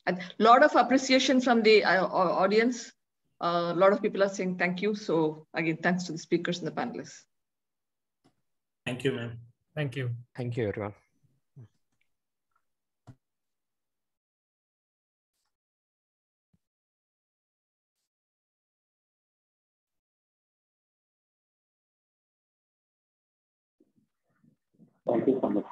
A lot of appreciation from the audience. A lot of people are saying thank you. So again, thanks to the speakers and the panelists. Thank you, ma'am. Thank you. Thank you, everyone. Thank you so much.